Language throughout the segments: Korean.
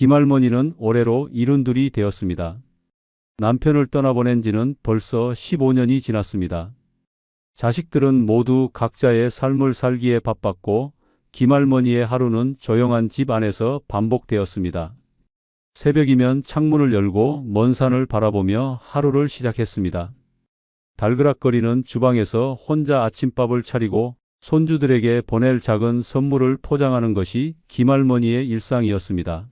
김할머니는 올해로 72이 되었습니다. 남편을 떠나보낸 지는 벌써 15년이 지났습니다. 자식들은 모두 각자의 삶을 살기에 바빴고 김할머니의 하루는 조용한 집 안에서 반복되었습니다. 새벽이면 창문을 열고 먼 산을 바라보며 하루를 시작했습니다. 달그락거리는 주방에서 혼자 아침밥을 차리고 손주들에게 보낼 작은 선물을 포장하는 것이 김할머니의 일상이었습니다.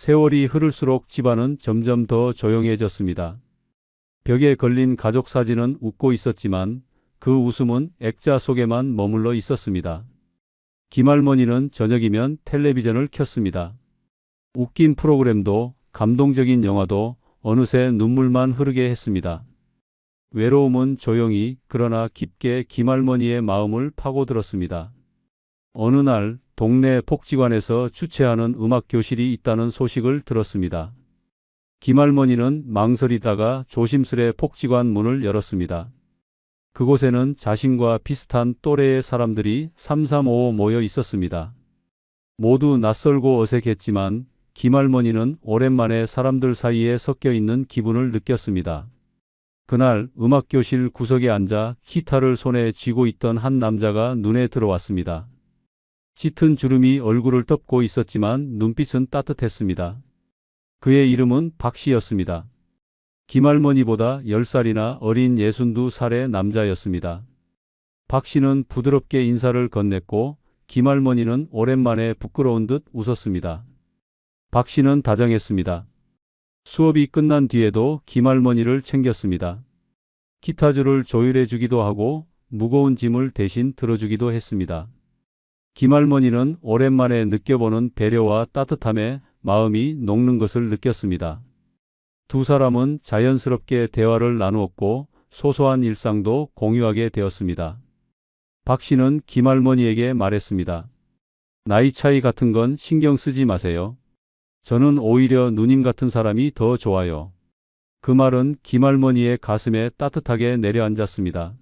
세월이 흐를수록 집안은 점점 더 조용해졌습니다. 벽에 걸린 가족 사진은 웃고 있었지만 그 웃음은 액자 속에만 머물러 있었습니다. 김할머니는 저녁이면 텔레비전을 켰습니다. 웃긴 프로그램도 감동적인 영화도 어느새 눈물만 흐르게 했습니다. 외로움은 조용히 그러나 깊게 김할머니의 마음을 파고들었습니다. 어느 날 동네 복지관에서 주최하는 음악 교실이 있다는 소식을 들었습니다. 김할머니는 망설이다가 조심스레 복지관 문을 열었습니다. 그곳에는 자신과 비슷한 또래의 사람들이 삼삼오오 모여 있었습니다. 모두 낯설고 어색했지만 김할머니는 오랜만에 사람들 사이에 섞여 있는 기분을 느꼈습니다. 그날 음악교실 구석에 앉아 기타를 손에 쥐고 있던 한 남자가 눈에 들어왔습니다. 짙은 주름이 얼굴을 덮고 있었지만 눈빛은 따뜻했습니다. 그의 이름은 박씨였습니다. 김할머니보다 10살이나 어린 62살의 남자였습니다. 박씨는 부드럽게 인사를 건넸고 김할머니는 오랜만에 부끄러운 듯 웃었습니다. 박씨는 다정했습니다. 수업이 끝난 뒤에도 김할머니를 챙겼습니다. 기타줄을 조율해 주기도 하고 무거운 짐을 대신 들어주기도 했습니다. 김할머니는 오랜만에 느껴보는 배려와 따뜻함에 마음이 녹는 것을 느꼈습니다. 두 사람은 자연스럽게 대화를 나누었고 소소한 일상도 공유하게 되었습니다. 박씨는 김할머니에게 말했습니다. 나이 차이 같은 건 신경 쓰지 마세요. 저는 오히려 누님 같은 사람이 더 좋아요. 그 말은 김할머니의 가슴에 따뜻하게 내려앉았습니다.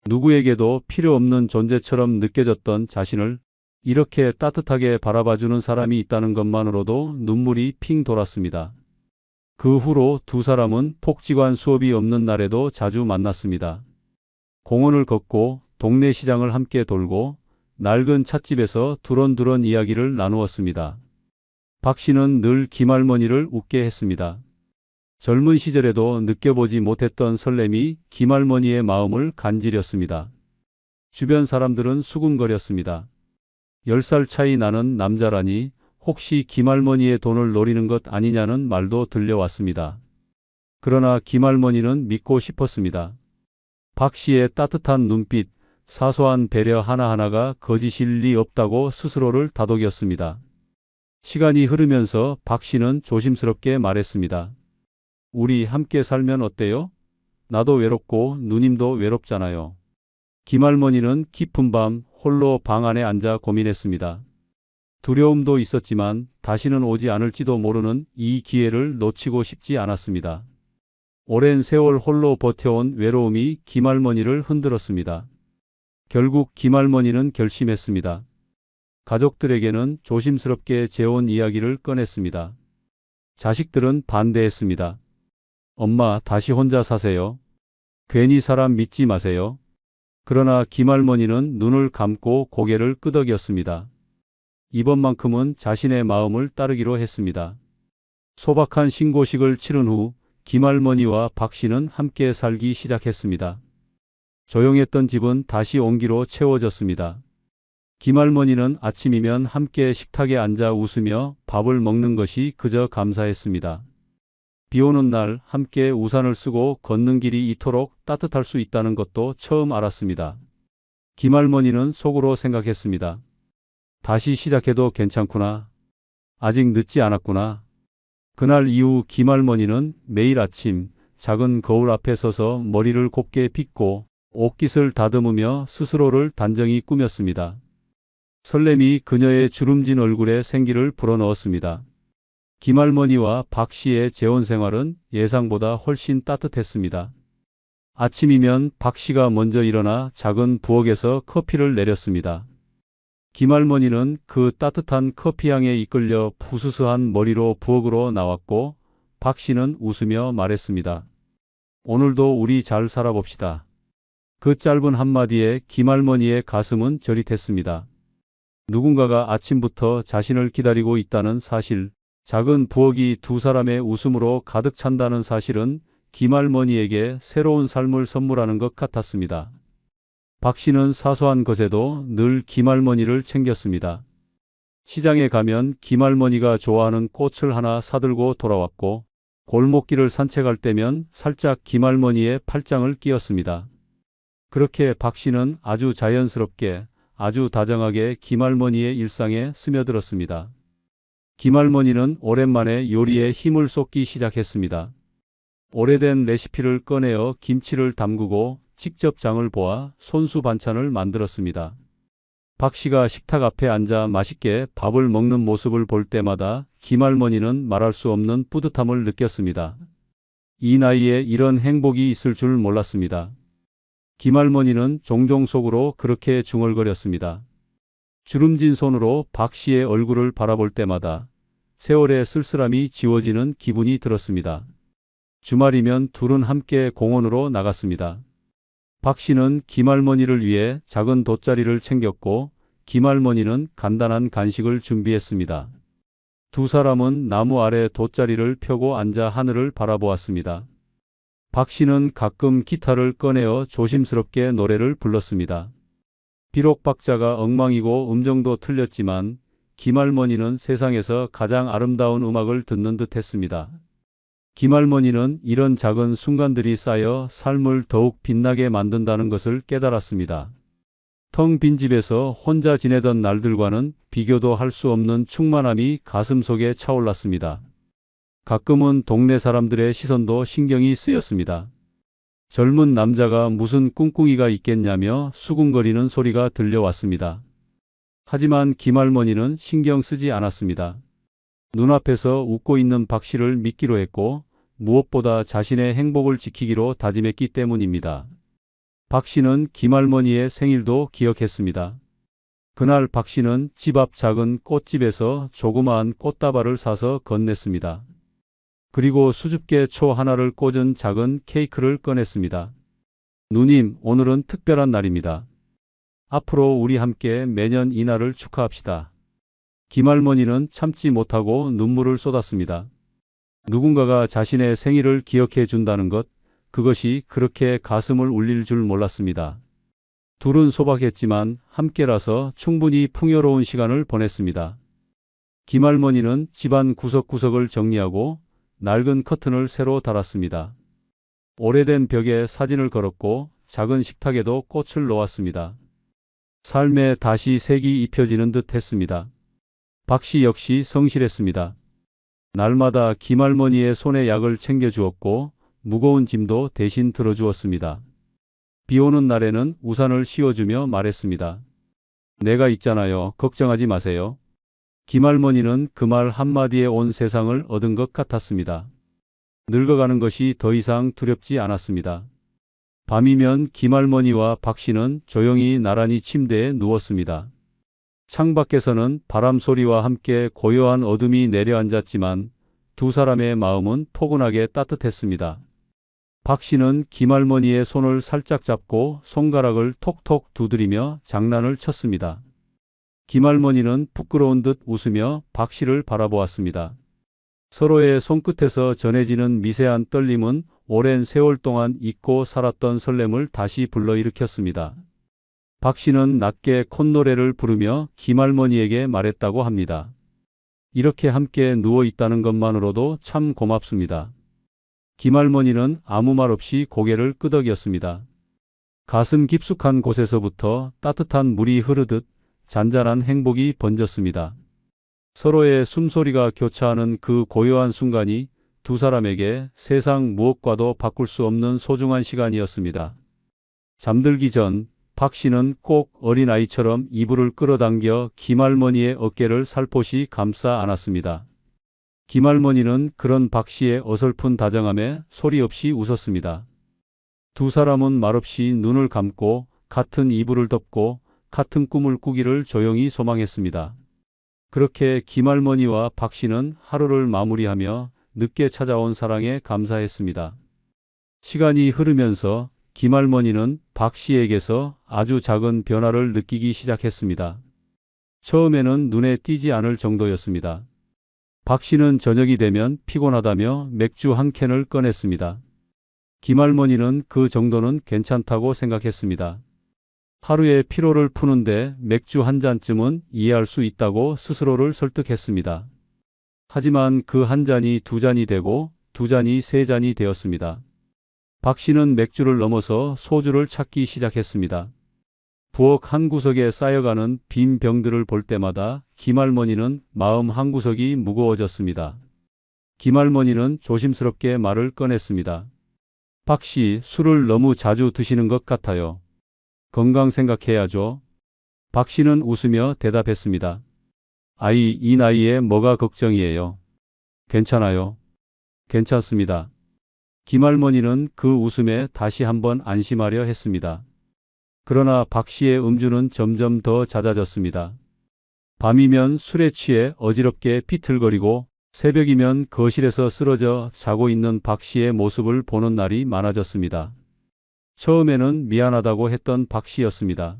누구에게도 필요 없는 존재처럼 느껴졌던 자신을 이렇게 따뜻하게 바라봐주는 사람이 있다는 것만으로도 눈물이 핑 돌았습니다. 그 후로 두 사람은 복지관 수업이 없는 날에도 자주 만났습니다. 공원을 걷고 동네 시장을 함께 돌고 낡은 찻집에서 두런두런 이야기를 나누었습니다. 박씨는 늘 김할머니를 웃게 했습니다. 젊은 시절에도 느껴보지 못했던 설렘이 김할머니의 마음을 간지렸습니다. 주변 사람들은 수군거렸습니다. 10살 차이 나는 남자라니 혹시 김할머니의 돈을 노리는 것 아니냐는 말도 들려왔습니다. 그러나 김할머니는 믿고 싶었습니다. 박씨의 따뜻한 눈빛, 사소한 배려 하나하나가 거짓일 리 없다고 스스로를 다독였습니다. 시간이 흐르면서 박씨는 조심스럽게 말했습니다. 우리 함께 살면 어때요? 나도 외롭고 누님도 외롭잖아요. 김할머니는 깊은 밤 홀로 방 안에 앉아 고민했습니다. 두려움도 있었지만 다시는 오지 않을지도 모르는 이 기회를 놓치고 싶지 않았습니다. 오랜 세월 홀로 버텨온 외로움이 김할머니를 흔들었습니다. 결국 김할머니는 결심했습니다. 가족들에게는 조심스럽게 재혼 이야기를 꺼냈습니다. 자식들은 반대했습니다. 엄마, 다시 혼자 사세요. 괜히 사람 믿지 마세요. 그러나 김할머니는 눈을 감고 고개를 끄덕였습니다. 이번만큼은 자신의 마음을 따르기로 했습니다. 소박한 신고식을 치른 후 김할머니와 박씨는 함께 살기 시작했습니다. 조용했던 집은 다시 온기로 채워졌습니다. 김할머니는 아침이면 함께 식탁에 앉아 웃으며 밥을 먹는 것이 그저 감사했습니다. 비 오는 날 함께 우산을 쓰고 걷는 길이 이토록 따뜻할 수 있다는 것도 처음 알았습니다. 김할머니는 속으로 생각했습니다. 다시 시작해도 괜찮구나. 아직 늦지 않았구나. 그날 이후 김할머니는 매일 아침 작은 거울 앞에 서서 머리를 곱게 빗고 옷깃을 다듬으며 스스로를 단정히 꾸몄습니다. 설렘이 그녀의 주름진 얼굴에 생기를 불어넣었습니다. 김할머니와 박씨의 재혼 생활은 예상보다 훨씬 따뜻했습니다. 아침이면 박씨가 먼저 일어나 작은 부엌에서 커피를 내렸습니다. 김할머니는 그 따뜻한 커피향에 이끌려 부스스한 머리로 부엌으로 나왔고 박 씨는 웃으며 말했습니다. 오늘도 우리 잘 살아봅시다. 그 짧은 한마디에 김할머니의 가슴은 저릿했습니다. 누군가가 아침부터 자신을 기다리고 있다는 사실, 작은 부엌이 두 사람의 웃음으로 가득 찬다는 사실은 김할머니에게 새로운 삶을 선물하는 것 같았습니다. 박 씨는 사소한 것에도 늘 김할머니를 챙겼습니다. 시장에 가면 김할머니가 좋아하는 꽃을 하나 사들고 돌아왔고 골목길을 산책할 때면 살짝 김할머니의 팔짱을 끼웠습니다. 그렇게 박 씨는 아주 자연스럽게 아주 다정하게 김할머니의 일상에 스며들었습니다. 김할머니는 오랜만에 요리에 힘을 쏟기 시작했습니다. 오래된 레시피를 꺼내어 김치를 담그고 직접 장을 보아 손수 반찬을 만들었습니다. 박 씨가 식탁 앞에 앉아 맛있게 밥을 먹는 모습을 볼 때마다 김할머니는 말할 수 없는 뿌듯함을 느꼈습니다. 이 나이에 이런 행복이 있을 줄 몰랐습니다. 김할머니는 종종 속으로 그렇게 중얼거렸습니다. 주름진 손으로 박 씨의 얼굴을 바라볼 때마다 세월의 쓸쓸함이 지워지는 기분이 들었습니다. 주말이면 둘은 함께 공원으로 나갔습니다. 박 씨는 김할머니를 위해 작은 돗자리를 챙겼고 김할머니는 간단한 간식을 준비했습니다. 두 사람은 나무 아래 돗자리를 펴고 앉아 하늘을 바라보았습니다. 박 씨는 가끔 기타를 꺼내어 조심스럽게 노래를 불렀습니다. 비록 박자가 엉망이고 음정도 틀렸지만 김할머니는 세상에서 가장 아름다운 음악을 듣는 듯 했습니다. 김할머니는 이런 작은 순간들이 쌓여 삶을 더욱 빛나게 만든다는 것을 깨달았습니다. 텅 빈 집에서 혼자 지내던 날들과는 비교도 할 수 없는 충만함이 가슴속에 차올랐습니다. 가끔은 동네 사람들의 시선도 신경이 쓰였습니다. 젊은 남자가 무슨 꿍꿍이가 있겠냐며 수군거리는 소리가 들려왔습니다. 하지만 김할머니는 신경 쓰지 않았습니다. 눈앞에서 웃고 있는 박 씨를 믿기로 했고 무엇보다 자신의 행복을 지키기로 다짐했기 때문입니다. 박 씨는 김할머니의 생일도 기억했습니다. 그날 박 씨는 집 앞 작은 꽃집에서 조그마한 꽃다발을 사서 건넸습니다. 그리고 수줍게 초 하나를 꽂은 작은 케이크를 꺼냈습니다. 누님, 오늘은 특별한 날입니다. 앞으로 우리 함께 매년 이 날을 축하합시다. 김할머니는 참지 못하고 눈물을 쏟았습니다. 누군가가 자신의 생일을 기억해 준다는 것, 그것이 그렇게 가슴을 울릴 줄 몰랐습니다. 둘은 소박했지만 함께라서 충분히 풍요로운 시간을 보냈습니다. 김할머니는 집안 구석구석을 정리하고 낡은 커튼을 새로 달았습니다. 오래된 벽에 사진을 걸었고 작은 식탁에도 꽃을 놓았습니다. 삶에 다시 색이 입혀지는 듯 했습니다. 박 씨 역시 성실했습니다. 날마다 김할머니의 손에 약을 챙겨주었고 무거운 짐도 대신 들어주었습니다. 비 오는 날에는 우산을 씌워주며 말했습니다. 내가 있잖아요. 걱정하지 마세요. 김할머니는 그 말 한마디에 온 세상을 얻은 것 같았습니다. 늙어가는 것이 더 이상 두렵지 않았습니다. 밤이면 김할머니와 박 씨는 조용히 나란히 침대에 누웠습니다. 창밖에서는 바람 소리와 함께 고요한 어둠이 내려앉았지만 두 사람의 마음은 포근하게 따뜻했습니다. 박 씨는 김할머니의 손을 살짝 잡고 손가락을 톡톡 두드리며 장난을 쳤습니다. 김할머니는 부끄러운 듯 웃으며 박 씨를 바라보았습니다. 서로의 손끝에서 전해지는 미세한 떨림은 오랜 세월 동안 잊고 살았던 설렘을 다시 불러일으켰습니다. 박 씨는 낮게 콧노래를 부르며 김할머니에게 말했다고 합니다. 이렇게 함께 누워 있다는 것만으로도 참 고맙습니다. 김할머니는 아무 말 없이 고개를 끄덕였습니다. 가슴 깊숙한 곳에서부터 따뜻한 물이 흐르듯 잔잔한 행복이 번졌습니다. 서로의 숨소리가 교차하는 그 고요한 순간이 두 사람에게 세상 무엇과도 바꿀 수 없는 소중한 시간이었습니다. 잠들기 전 박 씨는 꼭 어린아이처럼 이불을 끌어당겨 김할머니의 어깨를 살포시 감싸 안았습니다. 김할머니는 그런 박 씨의 어설픈 다정함에 소리 없이 웃었습니다. 두 사람은 말없이 눈을 감고 같은 이불을 덮고 같은 꿈을 꾸기를 조용히 소망했습니다. 그렇게 김할머니와 박 씨는 하루를 마무리하며 늦게 찾아온 사랑에 감사했습니다. 시간이 흐르면서 김할머니는 박 씨에게서 아주 작은 변화를 느끼기 시작했습니다. 처음에는 눈에 띄지 않을 정도였습니다. 박 씨는 저녁이 되면 피곤하다며 맥주 한 캔을 꺼냈습니다. 김할머니는 그 정도는 괜찮다고 생각했습니다. 하루의 피로를 푸는데 맥주 한 잔쯤은 이해할 수 있다고 스스로를 설득했습니다. 하지만 그 한 잔이 두 잔이 되고 두 잔이 세 잔이 되었습니다. 박 씨는 맥주를 넘어서 소주를 찾기 시작했습니다. 부엌 한 구석에 쌓여가는 빈 병들을 볼 때마다 김할머니는 마음 한 구석이 무거워졌습니다. 김할머니는 조심스럽게 말을 꺼냈습니다. 박 씨, 술을 너무 자주 드시는 것 같아요. 건강 생각해야죠. 박 씨는 웃으며 대답했습니다. 아이, 이 나이에 뭐가 걱정이에요. 괜찮아요. 괜찮습니다. 김할머니는 그 웃음에 다시 한번 안심하려 했습니다. 그러나 박 씨의 음주는 점점 더 잦아졌습니다. 밤이면 술에 취해 어지럽게 비틀거리고 새벽이면 거실에서 쓰러져 자고 있는 박 씨의 모습을 보는 날이 많아졌습니다. 처음에는 미안하다고 했던 박 씨였습니다.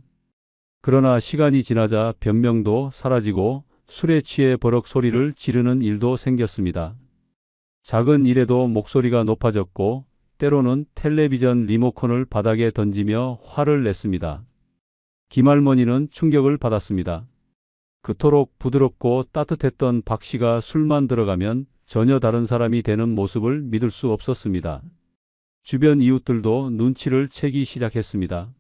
그러나 시간이 지나자 변명도 사라지고 술에 취해 버럭 소리를 지르는 일도 생겼습니다. 작은 일에도 목소리가 높아졌고 때로는 텔레비전 리모컨을 바닥에 던지며 화를 냈습니다. 김할머니는 충격을 받았습니다. 그토록 부드럽고 따뜻했던 박 씨가 술만 들어가면 전혀 다른 사람이 되는 모습을 믿을 수 없었습니다. 주변 이웃들도 눈치를 채기 시작했습니다.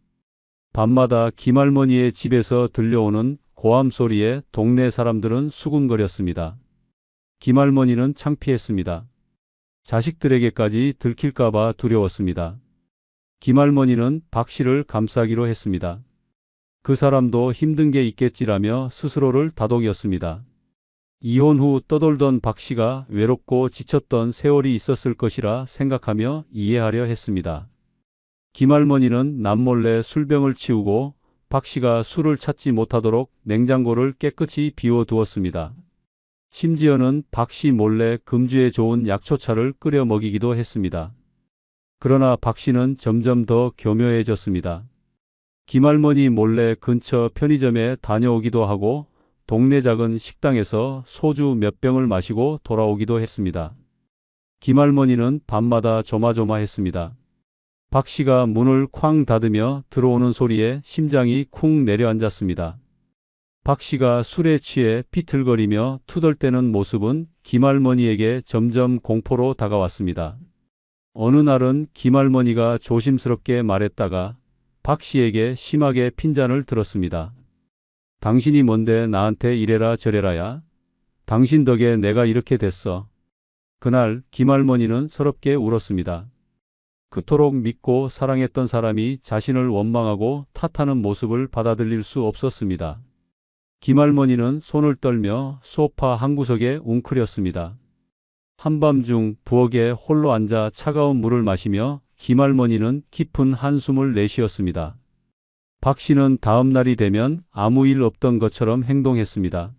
밤마다 김할머니의 집에서 들려오는 고함 소리에 동네 사람들은 수군거렸습니다. 김할머니는 창피했습니다. 자식들에게까지 들킬까봐 두려웠습니다. 김할머니는 박 씨를 감싸기로 했습니다. 그 사람도 힘든 게 있겠지라며 스스로를 다독였습니다. 이혼 후 떠돌던 박 씨가 외롭고 지쳤던 세월이 있었을 것이라 생각하며 이해하려 했습니다. 김할머니는 남몰래 술병을 치우고 박 씨가 술을 찾지 못하도록 냉장고를 깨끗이 비워두었습니다. 심지어는 박 씨 몰래 금주에 좋은 약초차를 끓여 먹이기도 했습니다. 그러나 박 씨는 점점 더 교묘해졌습니다. 김할머니 몰래 근처 편의점에 다녀오기도 하고 동네 작은 식당에서 소주 몇 병을 마시고 돌아오기도 했습니다. 김할머니는 밤마다 조마조마했습니다. 박 씨가 문을 쾅 닫으며 들어오는 소리에 심장이 쿵 내려앉았습니다. 박 씨가 술에 취해 비틀거리며 투덜대는 모습은 김할머니에게 점점 공포로 다가왔습니다. 어느 날은 김할머니가 조심스럽게 말했다가 박 씨에게 심하게 핀잔을 들었습니다. 당신이 뭔데 나한테 이래라 저래라야. 당신 덕에 내가 이렇게 됐어. 그날 김할머니는 서럽게 울었습니다. 그토록 믿고 사랑했던 사람이 자신을 원망하고 탓하는 모습을 받아들일 수 없었습니다. 김할머니는 손을 떨며 소파 한 구석에 웅크렸습니다. 한밤중 부엌에 홀로 앉아 차가운 물을 마시며 김할머니는 깊은 한숨을 내쉬었습니다. 박 씨는 다음 날이 되면 아무 일 없던 것처럼 행동했습니다.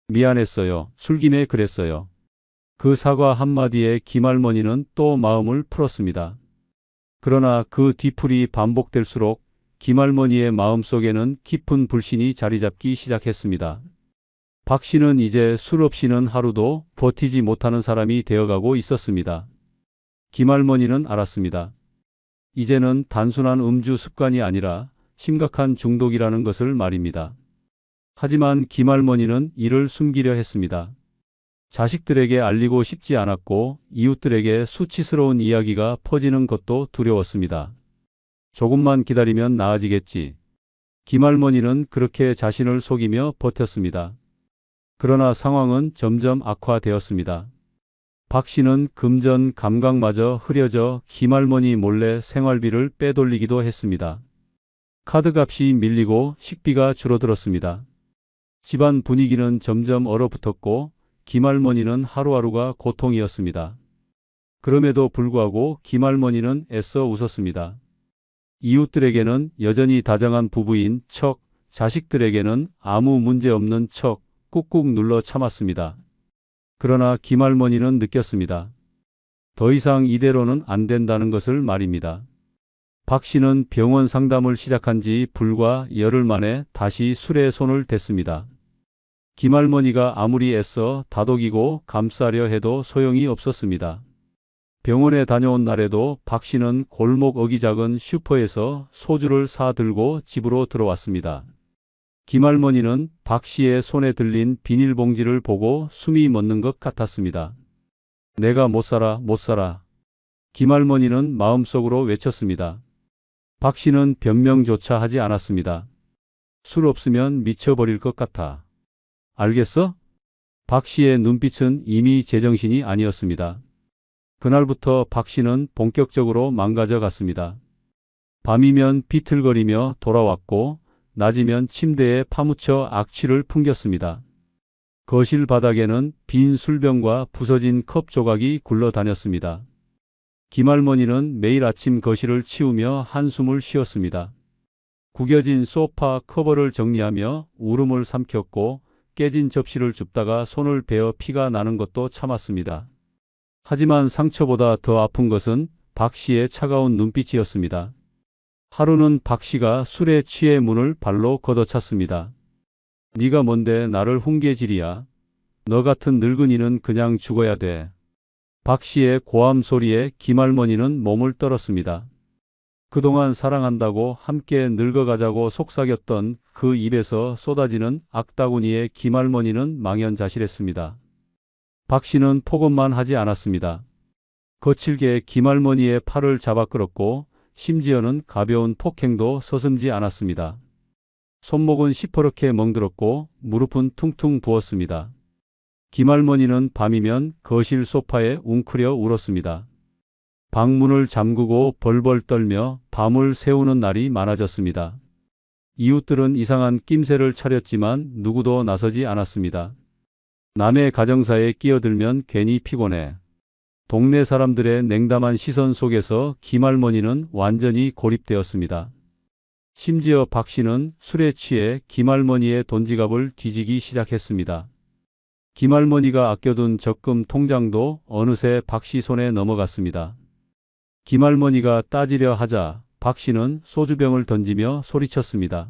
미안했어요. 술김에 그랬어요. 그 사과 한마디에 김할머니는 또 마음을 풀었습니다. 그러나 그 뒤풀이 반복될수록 김할머니의 마음속에는 깊은 불신이 자리 잡기 시작했습니다. 박 씨는 이제 술 없이는 하루도 버티지 못하는 사람이 되어가고 있었습니다. 김할머니는 알았습니다. 이제는 단순한 음주 습관이 아니라 심각한 중독이라는 것을 말입니다. 하지만 김할머니는 이를 숨기려 했습니다. 자식들에게 알리고 싶지 않았고 이웃들에게 수치스러운 이야기가 퍼지는 것도 두려웠습니다. 조금만 기다리면 나아지겠지. 김할머니는 그렇게 자신을 속이며 버텼습니다. 그러나 상황은 점점 악화되었습니다. 박 씨는 금전 감각마저 흐려져 김할머니 몰래 생활비를 빼돌리기도 했습니다. 카드값이 밀리고 식비가 줄어들었습니다. 집안 분위기는 점점 얼어붙었고 김할머니는 하루하루가 고통이었습니다. 그럼에도 불구하고 김할머니는 애써 웃었습니다. 이웃들에게는 여전히 다정한 부부인 척 자식들에게는 아무 문제 없는 척 꾹꾹 눌러 참았습니다. 그러나 김할머니는 느꼈습니다. 더 이상 이대로는 안 된다는 것을 말입니다. 박 씨는 병원 상담을 시작한 지 불과 열흘 만에 다시 술에 손을 댔습니다. 김할머니가 아무리 애써 다독이고 감싸려 해도 소용이 없었습니다. 병원에 다녀온 날에도 박 씨는 골목 어기작은 슈퍼에서 소주를 사 들고 집으로 들어왔습니다. 김할머니는 박 씨의 손에 들린 비닐봉지를 보고 숨이 멎는 것 같았습니다. 내가 못 살아, 못 살아. 김할머니는 마음속으로 외쳤습니다. 박 씨는 변명조차 하지 않았습니다. 술 없으면 미쳐버릴 것 같아. 알겠어? 박 씨의 눈빛은 이미 제정신이 아니었습니다. 그날부터 박 씨는 본격적으로 망가져 갔습니다. 밤이면 비틀거리며 돌아왔고 낮이면 침대에 파묻혀 악취를 풍겼습니다. 거실 바닥에는 빈 술병과 부서진 컵 조각이 굴러다녔습니다. 김할머니는 매일 아침 거실을 치우며 한숨을 쉬었습니다. 구겨진 소파 커버를 정리하며 울음을 삼켰고 깨진 접시를 줍다가 손을 베어 피가 나는 것도 참았습니다. 하지만 상처보다 더 아픈 것은 박 씨의 차가운 눈빛이었습니다. 하루는 박 씨가 술에 취해 문을 발로 걷어찼습니다. 네가 뭔데 나를 훈계질이야. 너 같은 늙은이는 그냥 죽어야 돼. 박 씨의 고함 소리에 김할머니는 몸을 떨었습니다. 그동안 사랑한다고 함께 늙어가자고 속삭였던 그 입에서 쏟아지는 악다구니에 김할머니는 망연자실했습니다. 박 씨는 폭언만 하지 않았습니다. 거칠게 김할머니의 팔을 잡아 끌었고 심지어는 가벼운 폭행도 서슴지 않았습니다. 손목은 시퍼렇게 멍들었고 무릎은 퉁퉁 부었습니다. 김할머니는 밤이면 거실 소파에 웅크려 울었습니다. 방문을 잠그고 벌벌 떨며 밤을 새우는 날이 많아졌습니다. 이웃들은 이상한 낌새를 차렸지만 누구도 나서지 않았습니다. 남의 가정사에 끼어들면 괜히 피곤해. 동네 사람들의 냉담한 시선 속에서 김할머니는 완전히 고립되었습니다. 심지어 박 씨는 술에 취해 김할머니의 돈지갑을 뒤지기 시작했습니다. 김할머니가 아껴둔 적금 통장도 어느새 박 씨 손에 넘어갔습니다. 김할머니가 따지려 하자 박 씨는 소주병을 던지며 소리쳤습니다.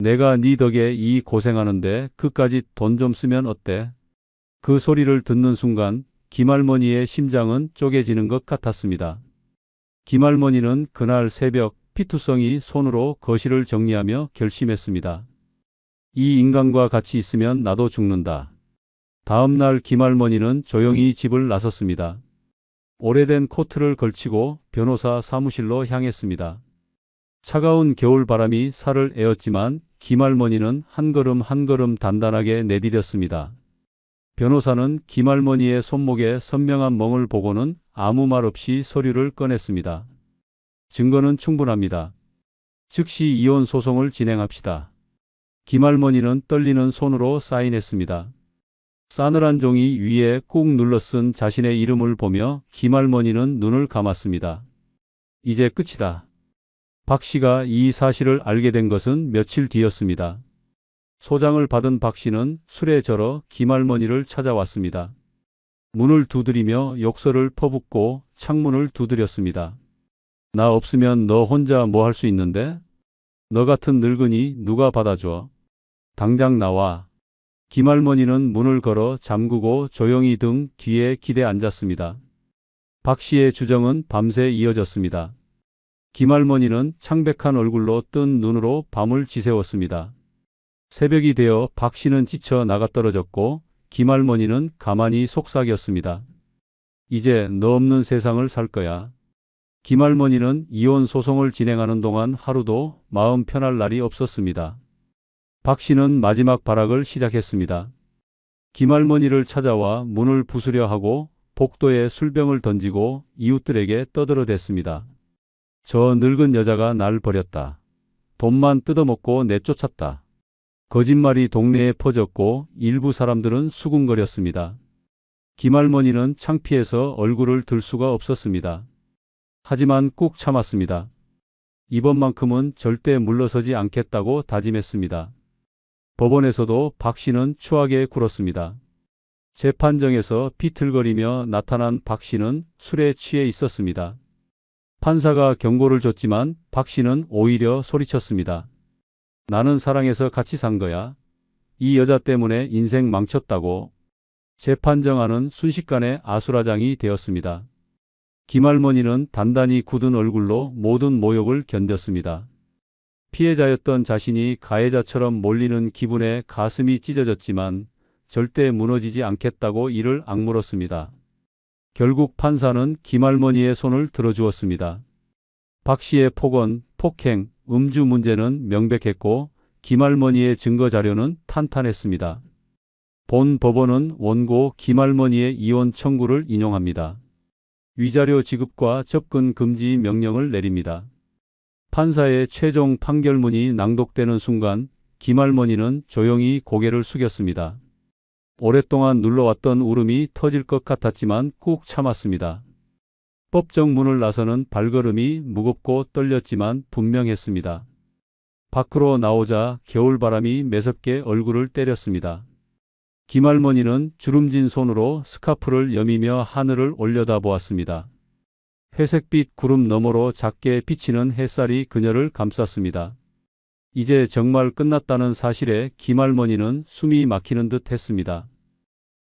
내가 네 덕에 이 고생하는데 그까짓 돈 좀 쓰면 어때? 그 소리를 듣는 순간 김할머니의 심장은 쪼개지는 것 같았습니다. 김할머니는 그날 새벽 피투성이 손으로 거실을 정리하며 결심했습니다. 이 인간과 같이 있으면 나도 죽는다. 다음 날 김할머니는 조용히 집을 나섰습니다. 오래된 코트를 걸치고 변호사 사무실로 향했습니다. 차가운 겨울바람이 살을 에웠지만 김할머니는 한 걸음 한 걸음 단단하게 내디뎠습니다. 변호사는 김할머니의 손목에 선명한 멍을 보고는 아무 말 없이 서류를 꺼냈습니다. 증거는 충분합니다. 즉시 이혼 소송을 진행합시다. 김할머니는 떨리는 손으로 사인했습니다. 싸늘한 종이 위에 꾹 눌러 쓴 자신의 이름을 보며 김할머니는 눈을 감았습니다. 이제 끝이다. 박 씨가 이 사실을 알게 된 것은 며칠 뒤였습니다. 소장을 받은 박 씨는 술에 절어 김할머니를 찾아왔습니다. 문을 두드리며 욕설을 퍼붓고 창문을 두드렸습니다. 나 없으면 너 혼자 뭐 할 수 있는데? 너 같은 늙은이 누가 받아줘? 당장 나와. 김할머니는 문을 걸어 잠그고 조용히 등 뒤에 기대 앉았습니다. 박 씨의 주정은 밤새 이어졌습니다. 김할머니는 창백한 얼굴로 뜬 눈으로 밤을 지새웠습니다. 새벽이 되어 박 씨는 지쳐 나가떨어졌고 김할머니는 가만히 속삭였습니다. 이제 너 없는 세상을 살 거야. 김할머니는 이혼 소송을 진행하는 동안 하루도 마음 편할 날이 없었습니다. 박 씨는 마지막 발악을 시작했습니다. 김할머니를 찾아와 문을 부수려 하고 복도에 술병을 던지고 이웃들에게 떠들어댔습니다. 저 늙은 여자가 날 버렸다. 돈만 뜯어먹고 내쫓았다. 거짓말이 동네에 퍼졌고 일부 사람들은 수군거렸습니다. 김할머니는 창피해서 얼굴을 들 수가 없었습니다. 하지만 꾹 참았습니다. 이번만큼은 절대 물러서지 않겠다고 다짐했습니다. 법원에서도 박 씨는 추하게 굴었습니다. 재판정에서 비틀거리며 나타난 박 씨는 술에 취해 있었습니다. 판사가 경고를 줬지만 박 씨는 오히려 소리쳤습니다. 나는 사랑해서 같이 산 거야. 이 여자 때문에 인생 망쳤다고. 재판정안은 순식간에 아수라장이 되었습니다. 김할머니는 단단히 굳은 얼굴로 모든 모욕을 견뎠습니다. 피해자였던 자신이 가해자처럼 몰리는 기분에 가슴이 찢어졌지만 절대 무너지지 않겠다고 이를 악물었습니다. 결국 판사는 김할머니의 손을 들어주었습니다. 박 씨의 폭언, 폭행, 음주 문제는 명백했고 김할머니의 증거 자료는 탄탄했습니다. 본 법원은 원고 김할머니의 이혼 청구를 인용합니다. 위자료 지급과 접근 금지 명령을 내립니다. 판사의 최종 판결문이 낭독되는 순간 김할머니는 조용히 고개를 숙였습니다. 오랫동안 눌러왔던 울음이 터질 것 같았지만 꾹 참았습니다. 법정 문을 나서는 발걸음이 무겁고 떨렸지만 분명했습니다. 밖으로 나오자 겨울바람이 매섭게 얼굴을 때렸습니다. 김할머니는 주름진 손으로 스카프를 여미며 하늘을 올려다보았습니다. 회색빛 구름 너머로 작게 비치는 햇살이 그녀를 감쌌습니다. 이제 정말 끝났다는 사실에 김할머니는 숨이 막히는 듯 했습니다.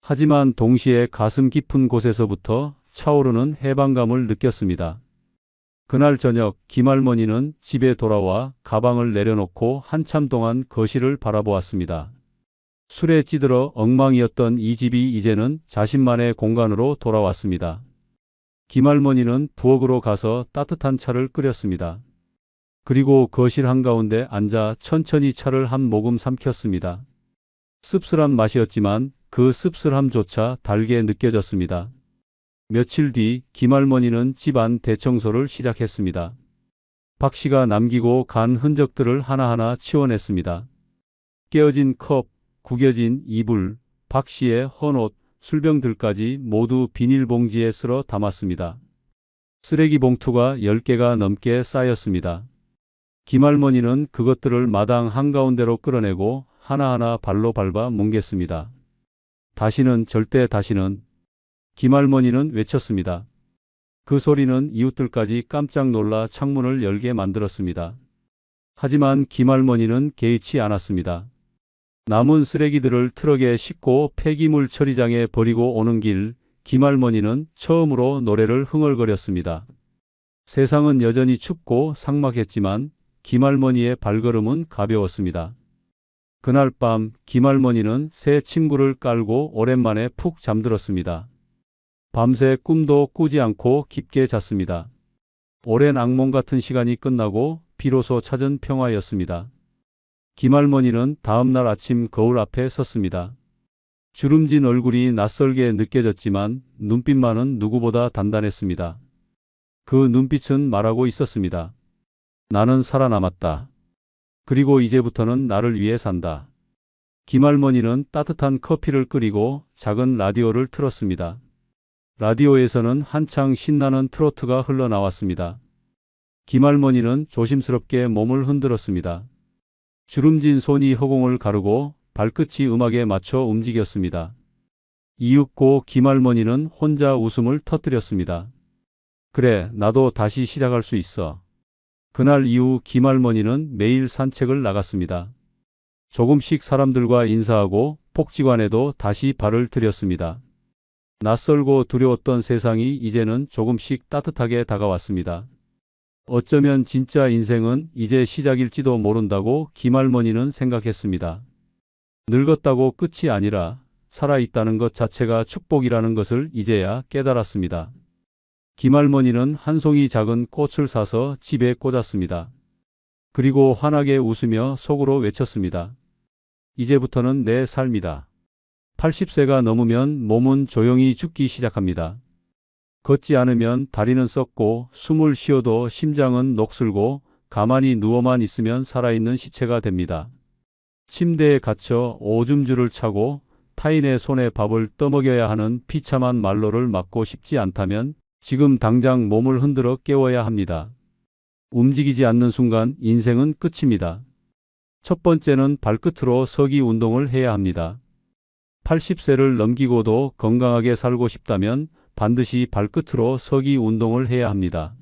하지만 동시에 가슴 깊은 곳에서부터 차오르는 해방감을 느꼈습니다. 그날 저녁 김할머니는 집에 돌아와 가방을 내려놓고 한참 동안 거실을 바라보았습니다. 술에 찌들어 엉망이었던 이 집이 이제는 자신만의 공간으로 돌아왔습니다. 김할머니는 부엌으로 가서 따뜻한 차를 끓였습니다. 그리고 거실 한가운데 앉아 천천히 차를 한 모금 삼켰습니다. 씁쓸한 맛이었지만 그 씁쓸함조차 달게 느껴졌습니다. 며칠 뒤 김할머니는 집안 대청소를 시작했습니다. 박 씨가 남기고 간 흔적들을 하나하나 치워냈습니다. 깨어진 컵, 구겨진 이불, 박 씨의 헌옷, 술병들까지 모두 비닐봉지에 쓸어 담았습니다. 쓰레기 봉투가 10개가 넘게 쌓였습니다. 김할머니는 그것들을 마당 한가운데로 끌어내고 하나하나 발로 밟아 뭉갰습니다. 다시는, 절대 다시는. 김할머니는 외쳤습니다. 그 소리는 이웃들까지 깜짝 놀라 창문을 열게 만들었습니다. 하지만 김할머니는 개의치 않았습니다. 남은 쓰레기들을 트럭에 싣고 폐기물 처리장에 버리고 오는 길, 김할머니는 처음으로 노래를 흥얼거렸습니다. 세상은 여전히 춥고 삭막했지만 김할머니의 발걸음은 가벼웠습니다. 그날 밤 김할머니는 새 침구를 깔고 오랜만에 푹 잠들었습니다. 밤새 꿈도 꾸지 않고 깊게 잤습니다. 오랜 악몽 같은 시간이 끝나고 비로소 찾은 평화였습니다. 김할머니는 다음날 아침 거울 앞에 섰습니다. 주름진 얼굴이 낯설게 느껴졌지만 눈빛만은 누구보다 단단했습니다. 그 눈빛은 말하고 있었습니다. 나는 살아남았다. 그리고 이제부터는 나를 위해 산다. 김할머니는 따뜻한 커피를 끓이고 작은 라디오를 틀었습니다. 라디오에서는 한창 신나는 트로트가 흘러나왔습니다. 김할머니는 조심스럽게 몸을 흔들었습니다. 주름진 손이 허공을 가르고 발끝이 음악에 맞춰 움직였습니다. 이윽고 김할머니는 혼자 웃음을 터뜨렸습니다. 그래, 나도 다시 시작할 수 있어. 그날 이후 김할머니는 매일 산책을 나갔습니다. 조금씩 사람들과 인사하고 복지관에도 다시 발을 들였습니다. 낯설고 두려웠던 세상이 이제는 조금씩 따뜻하게 다가왔습니다. 어쩌면 진짜 인생은 이제 시작일지도 모른다고 김할머니는 생각했습니다. 늙었다고 끝이 아니라 살아있다는 것 자체가 축복이라는 것을 이제야 깨달았습니다. 김할머니는 한 송이 작은 꽃을 사서 집에 꽂았습니다. 그리고 환하게 웃으며 속으로 외쳤습니다. 이제부터는 내 삶이다. 80세가 넘으면 몸은 조용히 죽기 시작합니다. 걷지 않으면 다리는 썩고 숨을 쉬어도 심장은 녹슬고 가만히 누워만 있으면 살아있는 시체가 됩니다. 침대에 갇혀 오줌줄을 차고 타인의 손에 밥을 떠먹여야 하는 비참한 말로를 맞고 싶지 않다면 지금 당장 몸을 흔들어 깨워야 합니다. 움직이지 않는 순간 인생은 끝입니다. 첫 번째는 발끝으로 서기 운동을 해야 합니다. 80세를 넘기고도 건강하게 살고 싶다면 반드시 발끝으로 서기 운동을 해야 합니다.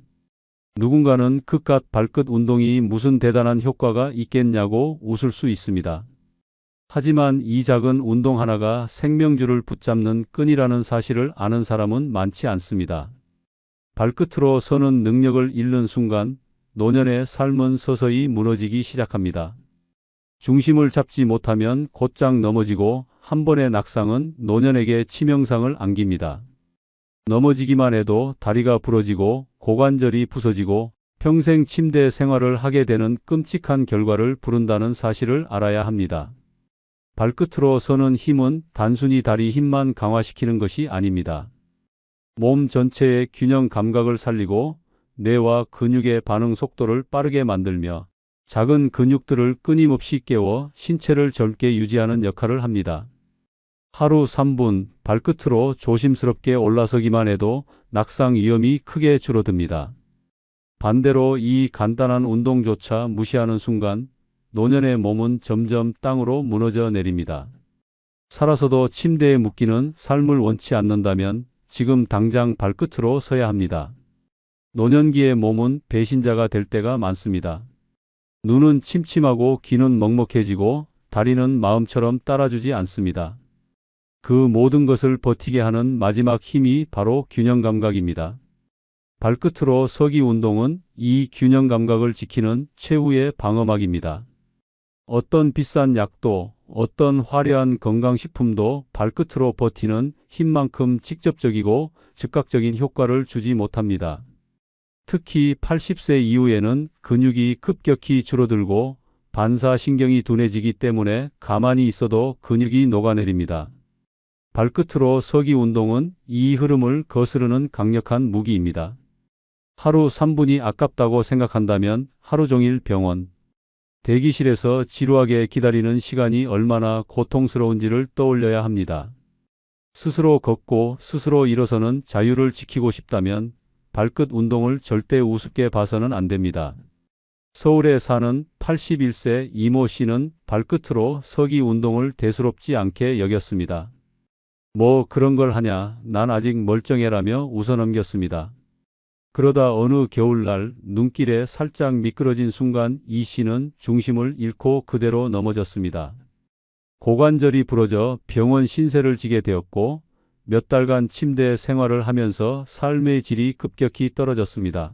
누군가는 그깟 발끝 운동이 무슨 대단한 효과가 있겠냐고 웃을 수 있습니다. 하지만 이 작은 운동 하나가 생명줄을 붙잡는 끈이라는 사실을 아는 사람은 많지 않습니다. 발끝으로 서는 능력을 잃는 순간 노년의 삶은 서서히 무너지기 시작합니다. 중심을 잡지 못하면 곧장 넘어지고 한 번의 낙상은 노년에게 치명상을 안깁니다. 넘어지기만 해도 다리가 부러지고 고관절이 부서지고 평생 침대 생활을 하게 되는 끔찍한 결과를 부른다는 사실을 알아야 합니다. 발끝으로 서는 힘은 단순히 다리 힘만 강화시키는 것이 아닙니다. 몸 전체의 균형 감각을 살리고 뇌와 근육의 반응 속도를 빠르게 만들며 작은 근육들을 끊임없이 깨워 신체를 젊게 유지하는 역할을 합니다. 하루 3분 발끝으로 조심스럽게 올라서기만 해도 낙상 위험이 크게 줄어듭니다. 반대로 이 간단한 운동조차 무시하는 순간 노년의 몸은 점점 땅으로 무너져 내립니다. 살아서도 침대에 묶이는 삶을 원치 않는다면 지금 당장 발끝으로 서야 합니다. 노년기의 몸은 배신자가 될 때가 많습니다. 눈은 침침하고 귀는 먹먹해지고 다리는 마음처럼 따라주지 않습니다. 그 모든 것을 버티게 하는 마지막 힘이 바로 균형 감각입니다. 발끝으로 서기 운동은 이 균형 감각을 지키는 최후의 방어막입니다. 어떤 비싼 약도, 어떤 화려한 건강식품도 발끝으로 버티는 힘만큼 직접적이고 즉각적인 효과를 주지 못합니다. 특히 80세 이후에는 근육이 급격히 줄어들고 반사신경이 둔해지기 때문에 가만히 있어도 근육이 녹아내립니다. 발끝으로 서기 운동은 이 흐름을 거스르는 강력한 무기입니다. 하루 3분이 아깝다고 생각한다면 하루 종일 병원, 대기실에서 지루하게 기다리는 시간이 얼마나 고통스러운지를 떠올려야 합니다. 스스로 걷고 스스로 일어서는 자유를 지키고 싶다면 발끝 운동을 절대 우습게 봐서는 안 됩니다. 서울에 사는 81세 이모 씨는 발끝으로 서기 운동을 대수롭지 않게 여겼습니다. 뭐 그런 걸 하냐, 난 아직 멀쩡해라며 웃어넘겼습니다. 그러다 어느 겨울날 눈길에 살짝 미끄러진 순간 이 씨는 중심을 잃고 그대로 넘어졌습니다. 고관절이 부러져 병원 신세를 지게 되었고 몇 달간 침대 생활을 하면서 삶의 질이 급격히 떨어졌습니다.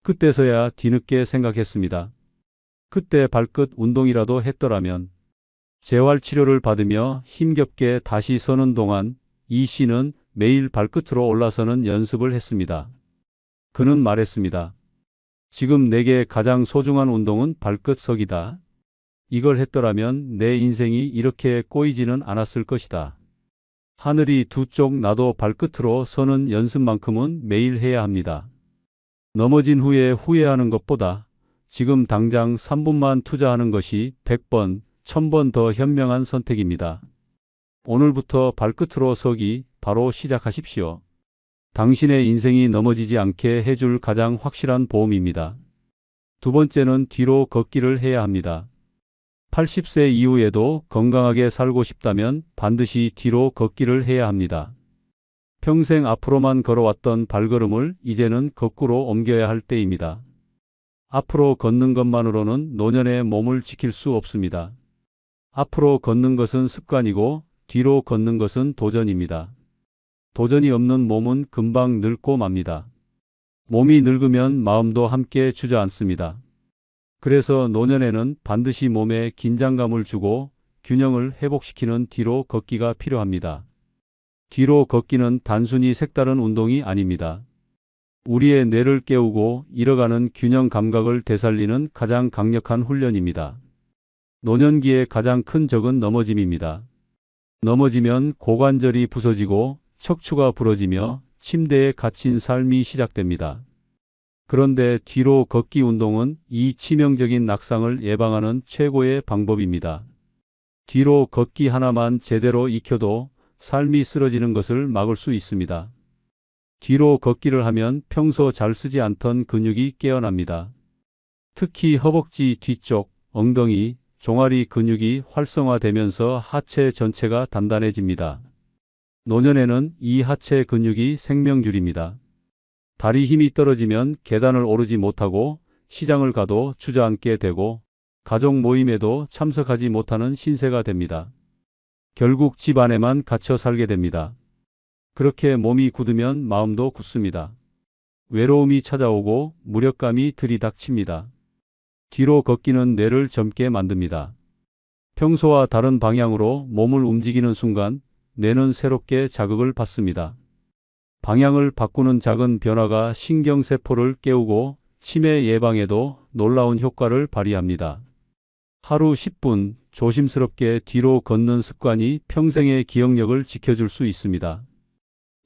그때서야 뒤늦게 생각했습니다. 그때 발끝 운동이라도 했더라면. 재활치료를 받으며 힘겹게 다시 서는 동안 이 씨는 매일 발끝으로 올라서는 연습을 했습니다. 그는 말했습니다. 지금 내게 가장 소중한 운동은 발끝 서기다. 이걸 했더라면 내 인생이 이렇게 꼬이지는 않았을 것이다. 하늘이 두 쪽 나도 발끝으로 서는 연습만큼은 매일 해야 합니다. 넘어진 후에 후회하는 것보다 지금 당장 3분만 투자하는 것이 100번, 1000번 더 현명한 선택입니다. 오늘부터 발끝으로 서기 바로 시작하십시오. 당신의 인생이 넘어지지 않게 해줄 가장 확실한 보험입니다. 두 번째는 뒤로 걷기를 해야 합니다. 80세 이후에도 건강하게 살고 싶다면 반드시 뒤로 걷기를 해야 합니다. 평생 앞으로만 걸어왔던 발걸음을 이제는 거꾸로 옮겨야 할 때입니다. 앞으로 걷는 것만으로는 노년의 몸을 지킬 수 없습니다. 앞으로 걷는 것은 습관이고 뒤로 걷는 것은 도전입니다. 도전이 없는 몸은 금방 늙고 맙니다. 몸이 늙으면 마음도 함께 주저앉습니다. 그래서 노년에는 반드시 몸에 긴장감을 주고 균형을 회복시키는 뒤로 걷기가 필요합니다. 뒤로 걷기는 단순히 색다른 운동이 아닙니다. 우리의 뇌를 깨우고 잃어가는 균형 감각을 되살리는 가장 강력한 훈련입니다. 노년기의 가장 큰 적은 넘어짐입니다. 넘어지면 고관절이 부서지고 척추가 부러지며 침대에 갇힌 삶이 시작됩니다. 그런데 뒤로 걷기 운동은 이 치명적인 낙상을 예방하는 최고의 방법입니다. 뒤로 걷기 하나만 제대로 익혀도 삶이 쓰러지는 것을 막을 수 있습니다. 뒤로 걷기를 하면 평소 잘 쓰지 않던 근육이 깨어납니다. 특히 허벅지 뒤쪽, 엉덩이, 종아리 근육이 활성화되면서 하체 전체가 단단해집니다. 노년에는 이 하체 근육이 생명줄입니다. 다리 힘이 떨어지면 계단을 오르지 못하고 시장을 가도 주저앉게 되고 가족 모임에도 참석하지 못하는 신세가 됩니다. 결국 집 안에만 갇혀 살게 됩니다. 그렇게 몸이 굳으면 마음도 굳습니다. 외로움이 찾아오고 무력감이 들이닥칩니다. 뒤로 걷기는 뇌를 젊게 만듭니다. 평소와 다른 방향으로 몸을 움직이는 순간 뇌는 새롭게 자극을 받습니다. 방향을 바꾸는 작은 변화가 신경세포를 깨우고 치매 예방에도 놀라운 효과를 발휘합니다. 하루 10분 조심스럽게 뒤로 걷는 습관이 평생의 기억력을 지켜줄 수 있습니다.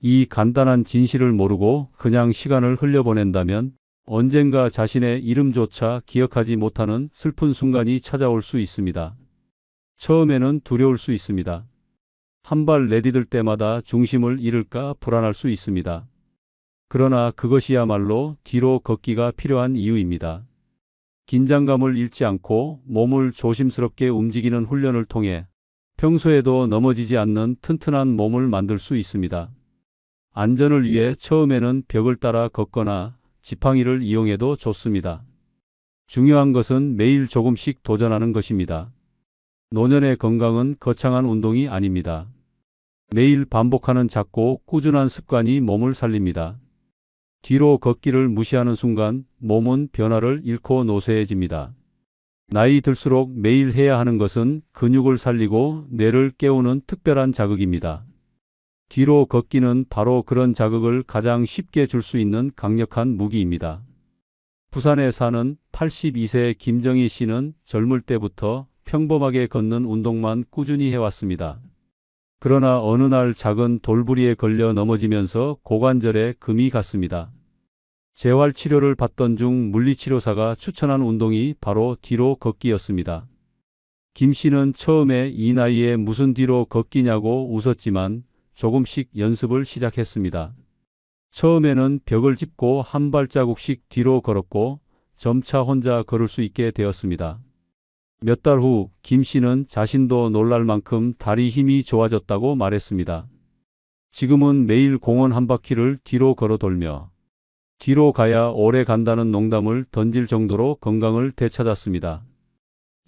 이 간단한 진실을 모르고 그냥 시간을 흘려보낸다면 언젠가 자신의 이름조차 기억하지 못하는 슬픈 순간이 찾아올 수 있습니다. 처음에는 두려울 수 있습니다. 한 발 내디딜 때마다 중심을 잃을까 불안할 수 있습니다. 그러나 그것이야말로 뒤로 걷기가 필요한 이유입니다. 긴장감을 잃지 않고 몸을 조심스럽게 움직이는 훈련을 통해 평소에도 넘어지지 않는 튼튼한 몸을 만들 수 있습니다. 안전을 위해 처음에는 벽을 따라 걷거나 지팡이를 이용해도 좋습니다. 중요한 것은 매일 조금씩 도전하는 것입니다. 노년의 건강은 거창한 운동이 아닙니다. 매일 반복하는 작고 꾸준한 습관이 몸을 살립니다. 뒤로 걷기를 무시하는 순간 몸은 변화를 잃고 노쇠해집니다. 나이 들수록 매일 해야 하는 것은 근육을 살리고 뇌를 깨우는 특별한 자극입니다. 뒤로 걷기는 바로 그런 자극을 가장 쉽게 줄 수 있는 강력한 무기입니다. 부산에 사는 82세 김정희 씨는 젊을 때부터 평범하게 걷는 운동만 꾸준히 해왔습니다. 그러나 어느 날 작은 돌부리에 걸려 넘어지면서 고관절에 금이 갔습니다. 재활치료를 받던 중 물리치료사가 추천한 운동이 바로 뒤로 걷기였습니다. 김 씨는 처음에 이 나이에 무슨 뒤로 걷기냐고 웃었지만 조금씩 연습을 시작했습니다. 처음에는 벽을 짚고 한 발자국씩 뒤로 걸었고 점차 혼자 걸을 수 있게 되었습니다. 몇 달 후 김 씨는 자신도 놀랄 만큼 다리 힘이 좋아졌다고 말했습니다. 지금은 매일 공원 한 바퀴를 뒤로 걸어 돌며 뒤로 가야 오래 간다는 농담을 던질 정도로 건강을 되찾았습니다.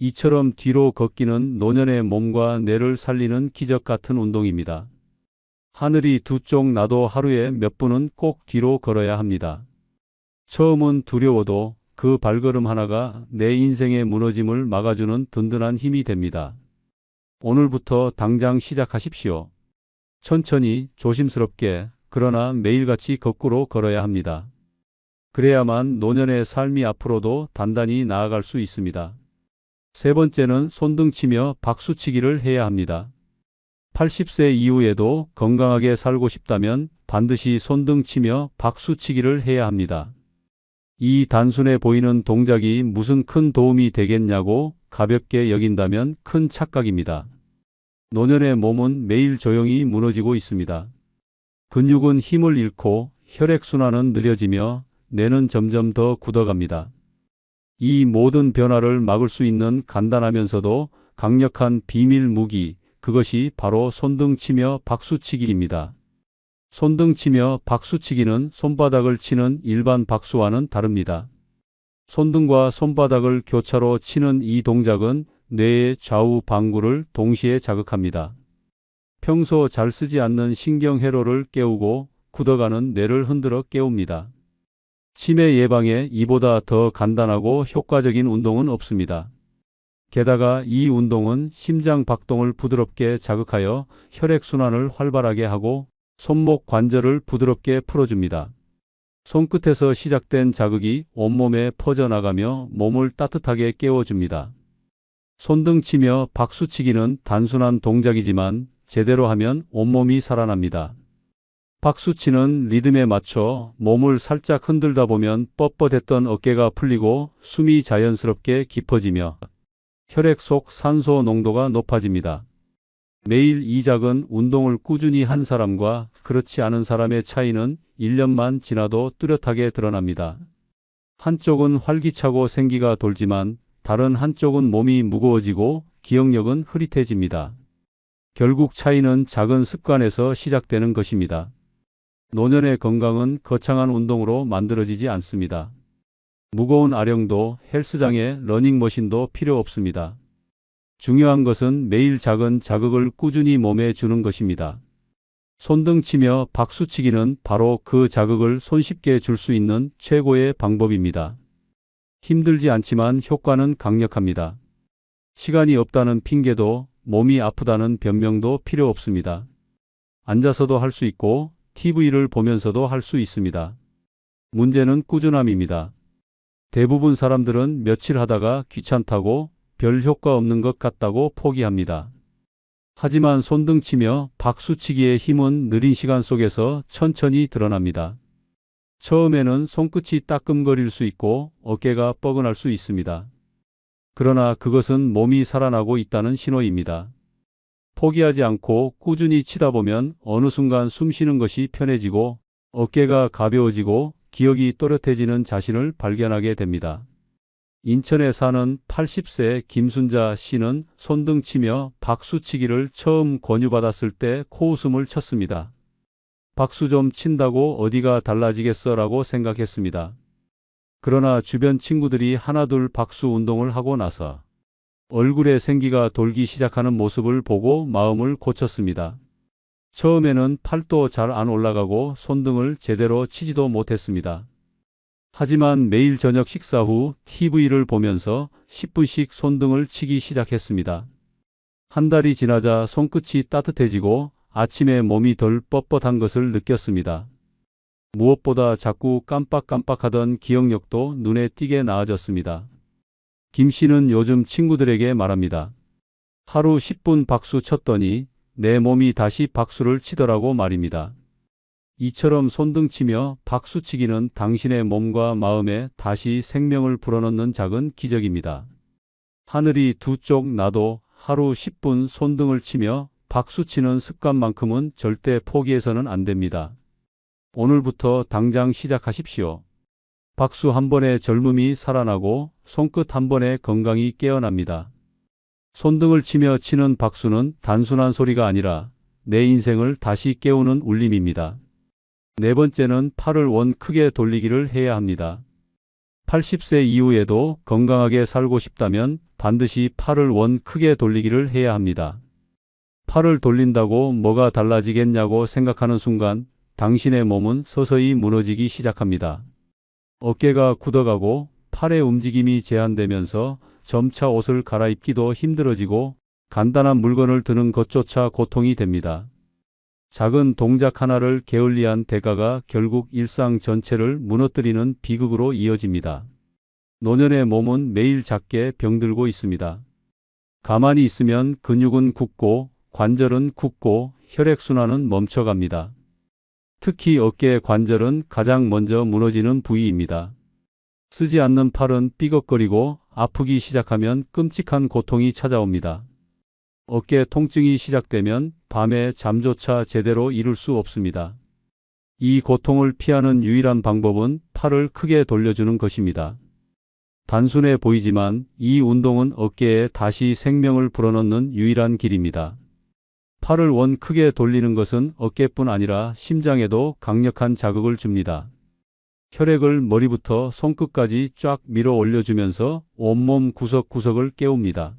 이처럼 뒤로 걷기는 노년의 몸과 뇌를 살리는 기적 같은 운동입니다. 하늘이 두 쪽 나도 하루에 몇 분은 꼭 뒤로 걸어야 합니다. 처음은 두려워도 그 발걸음 하나가 내 인생의 무너짐을 막아주는 든든한 힘이 됩니다. 오늘부터 당장 시작하십시오. 천천히, 조심스럽게, 그러나 매일같이 거꾸로 걸어야 합니다. 그래야만 노년의 삶이 앞으로도 단단히 나아갈 수 있습니다. 세 번째는 손등치며 박수치기를 해야 합니다. 80세 이후에도 건강하게 살고 싶다면 반드시 손등치며 박수치기를 해야 합니다. 이 단순해 보이는 동작이 무슨 큰 도움이 되겠냐고 가볍게 여긴다면 큰 착각입니다. 노년의 몸은 매일 조용히 무너지고 있습니다. 근육은 힘을 잃고 혈액순환은 느려지며 뇌는 점점 더 굳어갑니다. 이 모든 변화를 막을 수 있는 간단하면서도 강력한 비밀 무기, 그것이 바로 손등치며 박수치기입니다. 손등치며 박수치기는 손바닥을 치는 일반 박수와는 다릅니다. 손등과 손바닥을 교차로 치는 이 동작은 뇌의 좌우 방구를 동시에 자극합니다. 평소 잘 쓰지 않는 신경회로를 깨우고 굳어가는 뇌를 흔들어 깨웁니다. 치매 예방에 이보다 더 간단하고 효과적인 운동은 없습니다. 게다가 이 운동은 심장 박동을 부드럽게 자극하여 혈액순환을 활발하게 하고 손목 관절을 부드럽게 풀어줍니다. 손끝에서 시작된 자극이 온몸에 퍼져나가며 몸을 따뜻하게 깨워줍니다. 손등치며 박수치기는 단순한 동작이지만 제대로 하면 온몸이 살아납니다. 박수치는 리듬에 맞춰 몸을 살짝 흔들다 보면 뻣뻣했던 어깨가 풀리고 숨이 자연스럽게 깊어지며 혈액 속 산소 농도가 높아집니다. 매일 이 작은 운동을 꾸준히 한 사람과 그렇지 않은 사람의 차이는 1년만 지나도 뚜렷하게 드러납니다. 한쪽은 활기차고 생기가 돌지만 다른 한쪽은 몸이 무거워지고 기억력은 흐릿해집니다. 결국 차이는 작은 습관에서 시작되는 것입니다. 노년의 건강은 거창한 운동으로 만들어지지 않습니다. 무거운 아령도 헬스장에 러닝머신도 필요 없습니다. 중요한 것은 매일 작은 자극을 꾸준히 몸에 주는 것입니다. 손등치며 박수치기는 바로 그 자극을 손쉽게 줄 수 있는 최고의 방법입니다. 힘들지 않지만 효과는 강력합니다. 시간이 없다는 핑계도 몸이 아프다는 변명도 필요 없습니다. 앉아서도 할 수 있고 TV를 보면서도 할 수 있습니다. 문제는 꾸준함입니다. 대부분 사람들은 며칠 하다가 귀찮다고 별 효과 없는 것 같다고 포기합니다. 하지만 손등치며 박수치기의 힘은 느린 시간 속에서 천천히 드러납니다. 처음에는 손끝이 따끔거릴 수 있고 어깨가 뻐근할 수 있습니다. 그러나 그것은 몸이 살아나고 있다는 신호입니다. 포기하지 않고 꾸준히 치다 보면 어느 순간 숨 쉬는 것이 편해지고 어깨가 가벼워지고 기억이 또렷해지는 자신을 발견하게 됩니다. 인천에 사는 80세 김순자 씨는 손등치며 박수치기를 처음 권유받았을 때 코웃음을 쳤습니다. 박수 좀 친다고 어디가 달라지겠어 라고 생각했습니다. 그러나 주변 친구들이 하나둘 박수 운동을 하고 나서 얼굴에 생기가 돌기 시작하는 모습을 보고 마음을 고쳤습니다. 처음에는 팔도 잘 안 올라가고 손등을 제대로 치지도 못했습니다. 하지만 매일 저녁 식사 후 TV를 보면서 10분씩 손등을 치기 시작했습니다. 한 달이 지나자 손끝이 따뜻해지고 아침에 몸이 덜 뻣뻣한 것을 느꼈습니다. 무엇보다 자꾸 깜빡깜빡하던 기억력도 눈에 띄게 나아졌습니다. 김 씨는 요즘 친구들에게 말합니다. 하루 10분 박수 쳤더니 내 몸이 다시 박수를 치더라고 말입니다. 이처럼 손등치며 박수치기는 당신의 몸과 마음에 다시 생명을 불어넣는 작은 기적입니다. 하늘이 두 쪽 나도 하루 10분 손등을 치며 박수치는 습관만큼은 절대 포기해서는 안 됩니다. 오늘부터 당장 시작하십시오. 박수 한 번에 젊음이 살아나고 손끝 한 번에 건강이 깨어납니다. 손등을 치며 치는 박수는 단순한 소리가 아니라 내 인생을 다시 깨우는 울림입니다. 네 번째는 팔을 원 크게 돌리기를 해야 합니다. 80세 이후에도 건강하게 살고 싶다면 반드시 팔을 원 크게 돌리기를 해야 합니다. 팔을 돌린다고 뭐가 달라지겠냐고 생각하는 순간 당신의 몸은 서서히 무너지기 시작합니다. 어깨가 굳어가고 팔의 움직임이 제한되면서 점차 옷을 갈아입기도 힘들어지고 간단한 물건을 드는 것조차 고통이 됩니다. 작은 동작 하나를 게을리한 대가가 결국 일상 전체를 무너뜨리는 비극으로 이어집니다. 노년의 몸은 매일 작게 병들고 있습니다. 가만히 있으면 근육은 굳고 관절은 굳고 혈액순환은 멈춰갑니다. 특히 어깨 관절은 가장 먼저 무너지는 부위입니다. 쓰지 않는 팔은 삐걱거리고 아프기 시작하면 끔찍한 고통이 찾아옵니다. 어깨 통증이 시작되면 밤에 잠조차 제대로 이룰 수 없습니다. 이 고통을 피하는 유일한 방법은 팔을 크게 돌려주는 것입니다. 단순해 보이지만 이 운동은 어깨에 다시 생명을 불어넣는 유일한 길입니다. 팔을 원 크게 돌리는 것은 어깨뿐 아니라 심장에도 강력한 자극을 줍니다. 혈액을 머리부터 손끝까지 쫙 밀어 올려주면서 온몸 구석구석을 깨웁니다.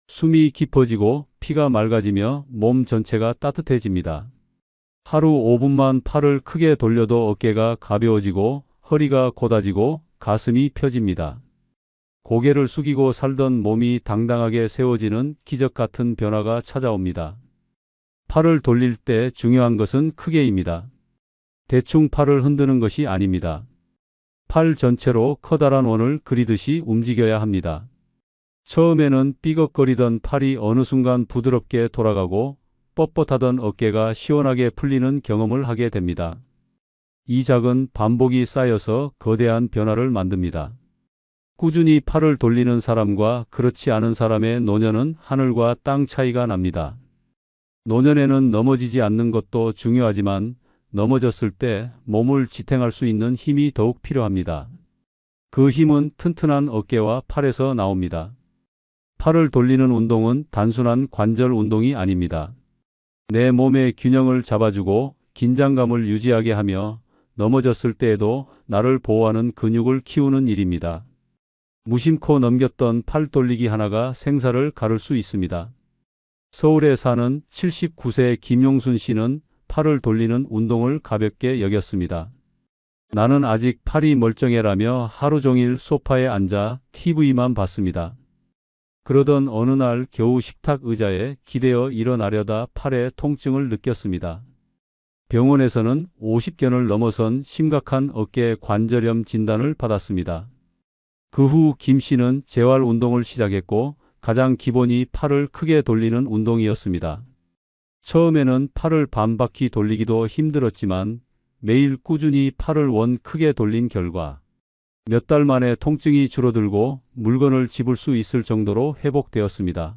숨이 깊어지고 피가 맑아지며 몸 전체가 따뜻해집니다. 하루 5분만 팔을 크게 돌려도 어깨가 가벼워지고 허리가 곧아지고 가슴이 펴집니다. 고개를 숙이고 살던 몸이 당당하게 세워지는 기적 같은 변화가 찾아옵니다. 팔을 돌릴 때 중요한 것은 크게입니다. 대충 팔을 흔드는 것이 아닙니다. 팔 전체로 커다란 원을 그리듯이 움직여야 합니다. 처음에는 삐걱거리던 팔이 어느 순간 부드럽게 돌아가고 뻣뻣하던 어깨가 시원하게 풀리는 경험을 하게 됩니다. 이 작은 반복이 쌓여서 거대한 변화를 만듭니다. 꾸준히 팔을 돌리는 사람과 그렇지 않은 사람의 노년은 하늘과 땅 차이가 납니다. 노년에는 넘어지지 않는 것도 중요하지만 넘어졌을 때 몸을 지탱할 수 있는 힘이 더욱 필요합니다. 그 힘은 튼튼한 어깨와 팔에서 나옵니다. 팔을 돌리는 운동은 단순한 관절 운동이 아닙니다. 내 몸의 균형을 잡아주고 긴장감을 유지하게 하며 넘어졌을 때에도 나를 보호하는 근육을 키우는 일입니다. 무심코 넘겼던 팔 돌리기 하나가 생사를 가를 수 있습니다. 서울에 사는 79세 김용순 씨는 팔을 돌리는 운동을 가볍게 여겼습니다. 나는 아직 팔이 멀쩡해라며 하루 종일 소파에 앉아 TV만 봤습니다. 그러던 어느 날 겨우 식탁 의자에 기대어 일어나려다 팔에 통증을 느꼈습니다. 병원에서는 50견을 넘어선 심각한 어깨 관절염 진단을 받았습니다. 그 후 김 씨는 재활 운동을 시작했고 가장 기본이 팔을 크게 돌리는 운동이었습니다. 처음에는 팔을 반바퀴 돌리기도 힘들었지만 매일 꾸준히 팔을 원 크게 돌린 결과 몇 달 만에 통증이 줄어들고 물건을 집을 수 있을 정도로 회복되었습니다.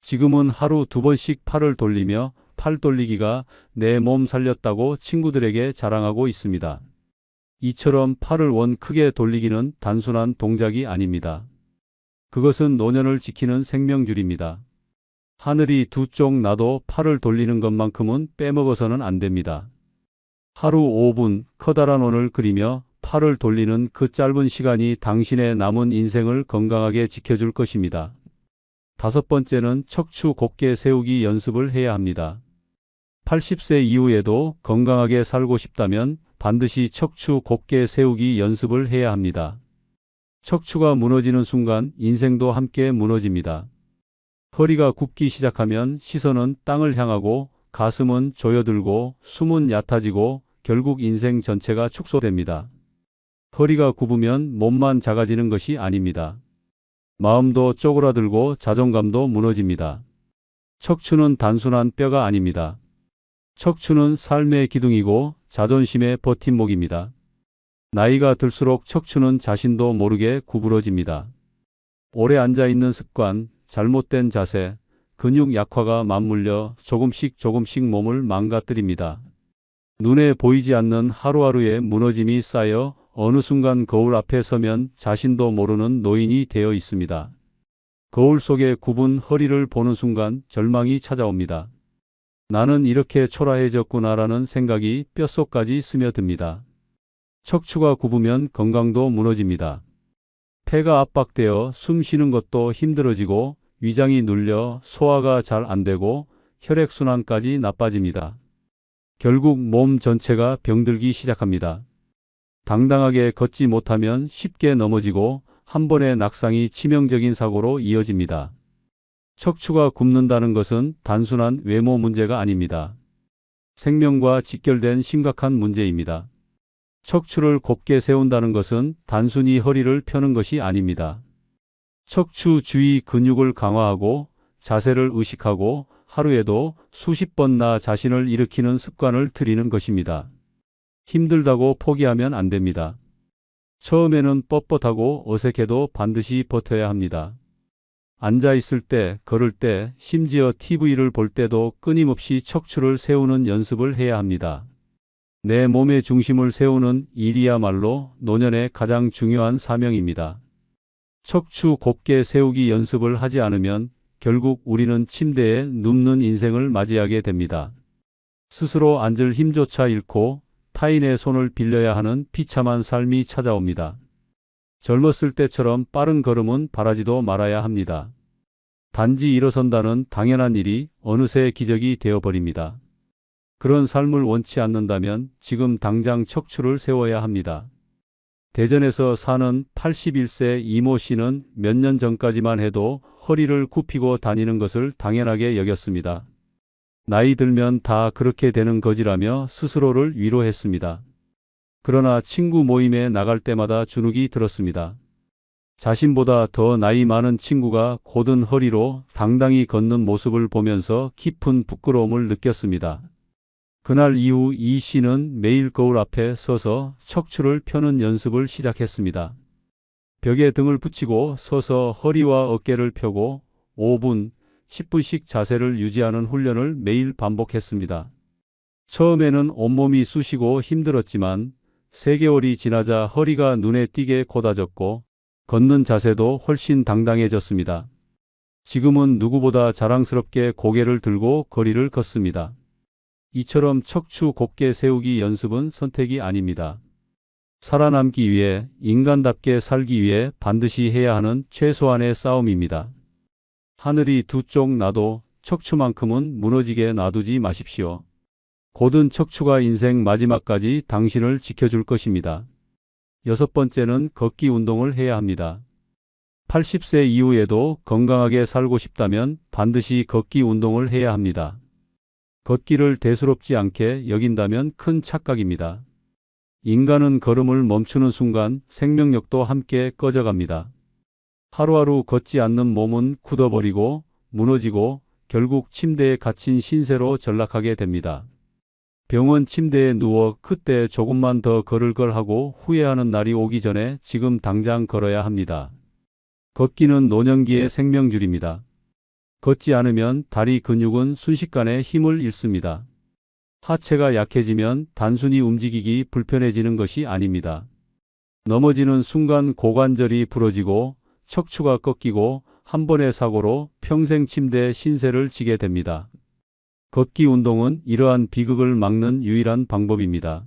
지금은 하루 2번씩 팔을 돌리며 팔 돌리기가 내 몸 살렸다고 친구들에게 자랑하고 있습니다. 이처럼 팔을 원 크게 돌리기는 단순한 동작이 아닙니다. 그것은 노년을 지키는 생명줄입니다. 하늘이 두 쪽 나도 팔을 돌리는 것만큼은 빼먹어서는 안 됩니다. 하루 5분 커다란 원을 그리며 팔을 돌리는 그 짧은 시간이 당신의 남은 인생을 건강하게 지켜줄 것입니다. 5번째는 척추 곧게 세우기 연습을 해야 합니다. 80세 이후에도 건강하게 살고 싶다면 반드시 척추 곧게 세우기 연습을 해야 합니다. 척추가 무너지는 순간 인생도 함께 무너집니다. 허리가 굽기 시작하면 시선은 땅을 향하고 가슴은 조여들고 숨은 얕아지고 결국 인생 전체가 축소됩니다. 허리가 굽으면 몸만 작아지는 것이 아닙니다. 마음도 쪼그라들고 자존감도 무너집니다. 척추는 단순한 뼈가 아닙니다. 척추는 삶의 기둥이고 자존심의 버팀목입니다. 나이가 들수록 척추는 자신도 모르게 구부러집니다. 오래 앉아있는 습관, 잘못된 자세, 근육 약화가 맞물려 조금씩 몸을 망가뜨립니다. 눈에 보이지 않는 하루하루의 무너짐이 쌓여 어느 순간 거울 앞에 서면 자신도 모르는 노인이 되어 있습니다. 거울 속에 굽은 허리를 보는 순간 절망이 찾아옵니다. 나는 이렇게 초라해졌구나라는 생각이 뼛속까지 스며듭니다. 척추가 굽으면 건강도 무너집니다. 폐가 압박되어 숨 쉬는 것도 힘들어지고 위장이 눌려 소화가 잘 안 되고 혈액순환까지 나빠집니다. 결국 몸 전체가 병들기 시작합니다. 당당하게 걷지 못하면 쉽게 넘어지고 한 번의 낙상이 치명적인 사고로 이어집니다. 척추가 굽는다는 것은 단순한 외모 문제가 아닙니다. 생명과 직결된 심각한 문제입니다. 척추를 곱게 세운다는 것은 단순히 허리를 펴는 것이 아닙니다. 척추 주위 근육을 강화하고 자세를 의식하고 하루에도 수십 번 나 자신을 일으키는 습관을 들이는 것입니다. 힘들다고 포기하면 안 됩니다. 처음에는 뻣뻣하고 어색해도 반드시 버텨야 합니다. 앉아있을 때, 걸을 때, 심지어 TV를 볼 때도 끊임없이 척추를 세우는 연습을 해야 합니다. 내 몸의 중심을 세우는 일이야말로 노년의 가장 중요한 사명입니다. 척추 곱게 세우기 연습을 하지 않으면 결국 우리는 침대에 눕는 인생을 맞이하게 됩니다. 스스로 앉을 힘조차 잃고 타인의 손을 빌려야 하는 비참한 삶이 찾아옵니다. 젊었을 때처럼 빠른 걸음은 바라지도 말아야 합니다. 단지 일어선다는 당연한 일이 어느새 기적이 되어버립니다. 그런 삶을 원치 않는다면 지금 당장 척추를 세워야 합니다. 대전에서 사는 81세 이모 씨는 몇 년 전까지만 해도 허리를 굽히고 다니는 것을 당연하게 여겼습니다. 나이 들면 다 그렇게 되는 거지라며 스스로를 위로했습니다. 그러나 친구 모임에 나갈 때마다 주눅이 들었습니다. 자신보다 더 나이 많은 친구가 곧은 허리로 당당히 걷는 모습을 보면서 깊은 부끄러움을 느꼈습니다. 그날 이후 이 씨는 매일 거울 앞에 서서 척추를 펴는 연습을 시작했습니다. 벽에 등을 붙이고 서서 허리와 어깨를 펴고 5분, 10분씩 자세를 유지하는 훈련을 매일 반복했습니다. 처음에는 온몸이 쑤시고 힘들었지만 3개월이 지나자 허리가 눈에 띄게 곧아졌고 걷는 자세도 훨씬 당당해졌습니다. 지금은 누구보다 자랑스럽게 고개를 들고 거리를 걷습니다. 이처럼 척추 곧게 세우기 연습은 선택이 아닙니다. 살아남기 위해, 인간답게 살기 위해 반드시 해야 하는 최소한의 싸움입니다. 하늘이 두 쪽 나도 척추만큼은 무너지게 놔두지 마십시오. 곧은 척추가 인생 마지막까지 당신을 지켜줄 것입니다. 6번째는 걷기 운동을 해야 합니다. 80세 이후에도 건강하게 살고 싶다면 반드시 걷기 운동을 해야 합니다. 걷기를 대수롭지 않게 여긴다면 큰 착각입니다. 인간은 걸음을 멈추는 순간 생명력도 함께 꺼져갑니다. 하루하루 걷지 않는 몸은 굳어버리고 무너지고 결국 침대에 갇힌 신세로 전락하게 됩니다. 병원 침대에 누워 그때 조금만 더 걸을 걸 하고 후회하는 날이 오기 전에 지금 당장 걸어야 합니다. 걷기는 노년기의 생명줄입니다. 걷지 않으면 다리 근육은 순식간에 힘을 잃습니다. 하체가 약해지면 단순히 움직이기 불편해지는 것이 아닙니다. 넘어지는 순간 고관절이 부러지고 척추가 꺾이고 한 번의 사고로 평생 침대에 신세를 지게 됩니다. 걷기 운동은 이러한 비극을 막는 유일한 방법입니다.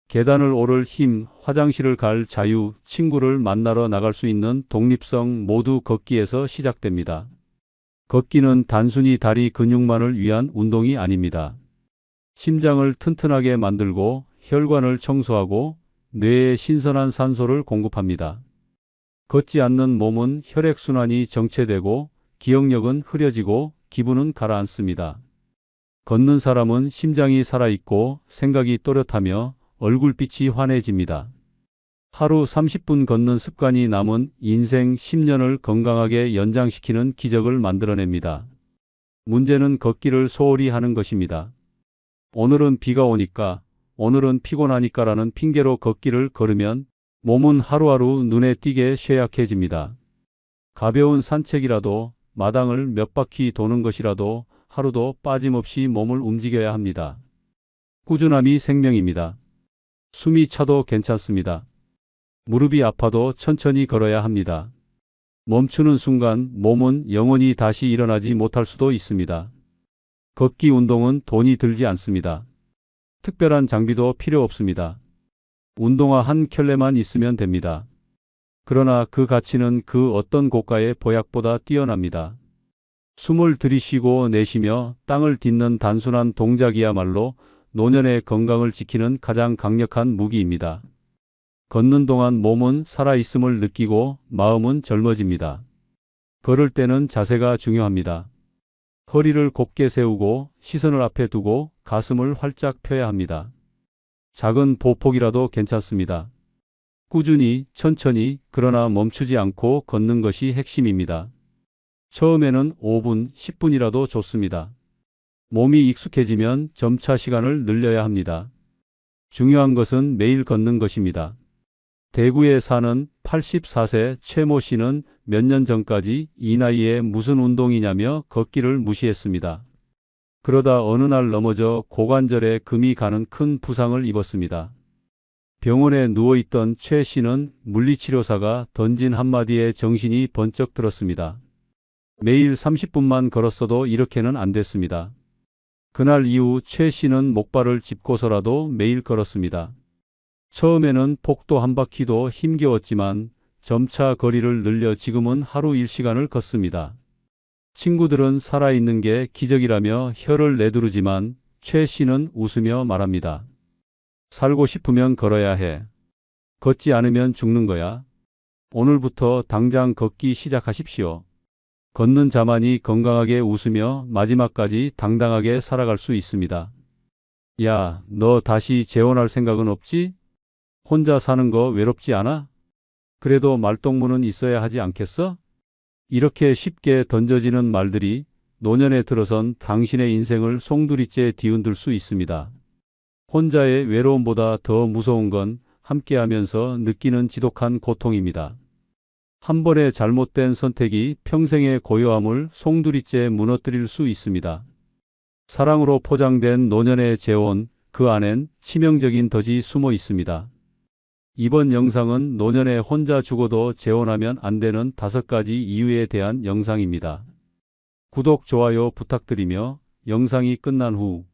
계단을 오를 힘, 화장실을 갈 자유, 친구를 만나러 나갈 수 있는 독립성 모두 걷기에서 시작됩니다. 걷기는 단순히 다리 근육만을 위한 운동이 아닙니다. 심장을 튼튼하게 만들고 혈관을 청소하고 뇌에 신선한 산소를 공급합니다. 걷지 않는 몸은 혈액순환이 정체되고 기억력은 흐려지고 기분은 가라앉습니다. 걷는 사람은 심장이 살아있고 생각이 또렷하며 얼굴빛이 환해집니다. 하루 30분 걷는 습관이 남은 인생 10년을 건강하게 연장시키는 기적을 만들어냅니다. 문제는 걷기를 소홀히 하는 것입니다. 오늘은 비가 오니까, 오늘은 피곤하니까라는 핑계로 걷기를 걸으면 몸은 하루하루 눈에 띄게 쇠약해집니다. 가벼운 산책이라도, 마당을 몇 바퀴 도는 것이라도 하루도 빠짐없이 몸을 움직여야 합니다. 꾸준함이 생명입니다. 숨이 차도 괜찮습니다. 무릎이 아파도 천천히 걸어야 합니다. 멈추는 순간 몸은 영원히 다시 일어나지 못할 수도 있습니다. 걷기 운동은 돈이 들지 않습니다. 특별한 장비도 필요 없습니다. 운동화 한 켤레만 있으면 됩니다. 그러나 그 가치는 그 어떤 고가의 보약보다 뛰어납니다. 숨을 들이쉬고 내쉬며 땅을 딛는 단순한 동작이야말로 노년의 건강을 지키는 가장 강력한 무기입니다. 걷는 동안 몸은 살아있음을 느끼고 마음은 젊어집니다. 걸을 때는 자세가 중요합니다. 허리를 곧게 세우고 시선을 앞에 두고 가슴을 활짝 펴야 합니다. 작은 보폭이라도 괜찮습니다. 꾸준히, 천천히, 그러나 멈추지 않고 걷는 것이 핵심입니다. 처음에는 5분, 10분이라도 좋습니다. 몸이 익숙해지면 점차 시간을 늘려야 합니다. 중요한 것은 매일 걷는 것입니다. 대구에 사는 84세 최모 씨는 몇 년 전까지 이 나이에 무슨 운동이냐며 걷기를 무시했습니다. 그러다 어느 날 넘어져 고관절에 금이 가는 큰 부상을 입었습니다. 병원에 누워있던 최 씨는 물리치료사가 던진 한마디에 정신이 번쩍 들었습니다. 매일 30분만 걸었어도 이렇게는 안 됐습니다. 그날 이후 최 씨는 목발을 짚고서라도 매일 걸었습니다. 처음에는 폭도 한 바퀴도 힘겨웠지만 점차 거리를 늘려 지금은 하루 1시간을 걷습니다. 친구들은 살아있는 게 기적이라며 혀를 내두르지만 최 씨는 웃으며 말합니다. 살고 싶으면 걸어야 해. 걷지 않으면 죽는 거야. 오늘부터 당장 걷기 시작하십시오. 걷는 자만이 건강하게 웃으며 마지막까지 당당하게 살아갈 수 있습니다. 야, 너 다시 재혼할 생각은 없지? 혼자 사는 거 외롭지 않아? 그래도 말동무는 있어야 하지 않겠어? 이렇게 쉽게 던져지는 말들이 노년에 들어선 당신의 인생을 송두리째 뒤흔들 수 있습니다. 혼자의 외로움보다 더 무서운 건 함께하면서 느끼는 지독한 고통입니다. 한 번의 잘못된 선택이 평생의 고요함을 송두리째 무너뜨릴 수 있습니다. 사랑으로 포장된 노년의 재혼, 그 안엔 치명적인 덫이 숨어 있습니다. 이번 영상은 노년에 혼자 죽어도 재혼하면 안 되는 5가지 이유에 대한 영상입니다. 구독, 좋아요 부탁드리며 영상이 끝난 후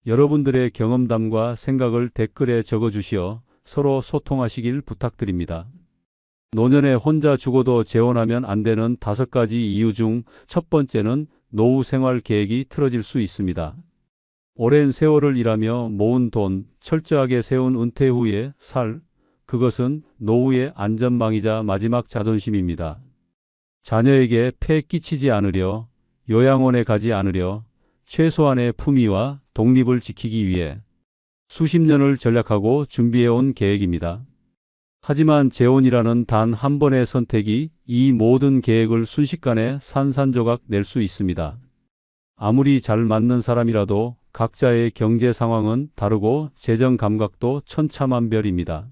여러분들의 경험담과 생각을 댓글에 적어주시어 서로 소통하시길 부탁드립니다. 노년에 혼자 죽어도 재혼하면 안 되는 5가지 이유 중 첫 번째는 노후 생활 계획이 틀어질 수 있습니다. 오랜 세월을 일하며 모은 돈, 철저하게 세운 은퇴 후의 그것은 노후의 안전망이자 마지막 자존심입니다. 자녀에게 폐 끼치지 않으려, 요양원에 가지 않으려, 최소한의 품위와 독립을 지키기 위해 수십 년을 전략하고 준비해온 계획입니다. 하지만 재혼이라는 단 한 번의 선택이 이 모든 계획을 순식간에 산산조각 낼 수 있습니다. 아무리 잘 맞는 사람이라도 각자의 경제 상황은 다르고 재정 감각도 천차만별입니다.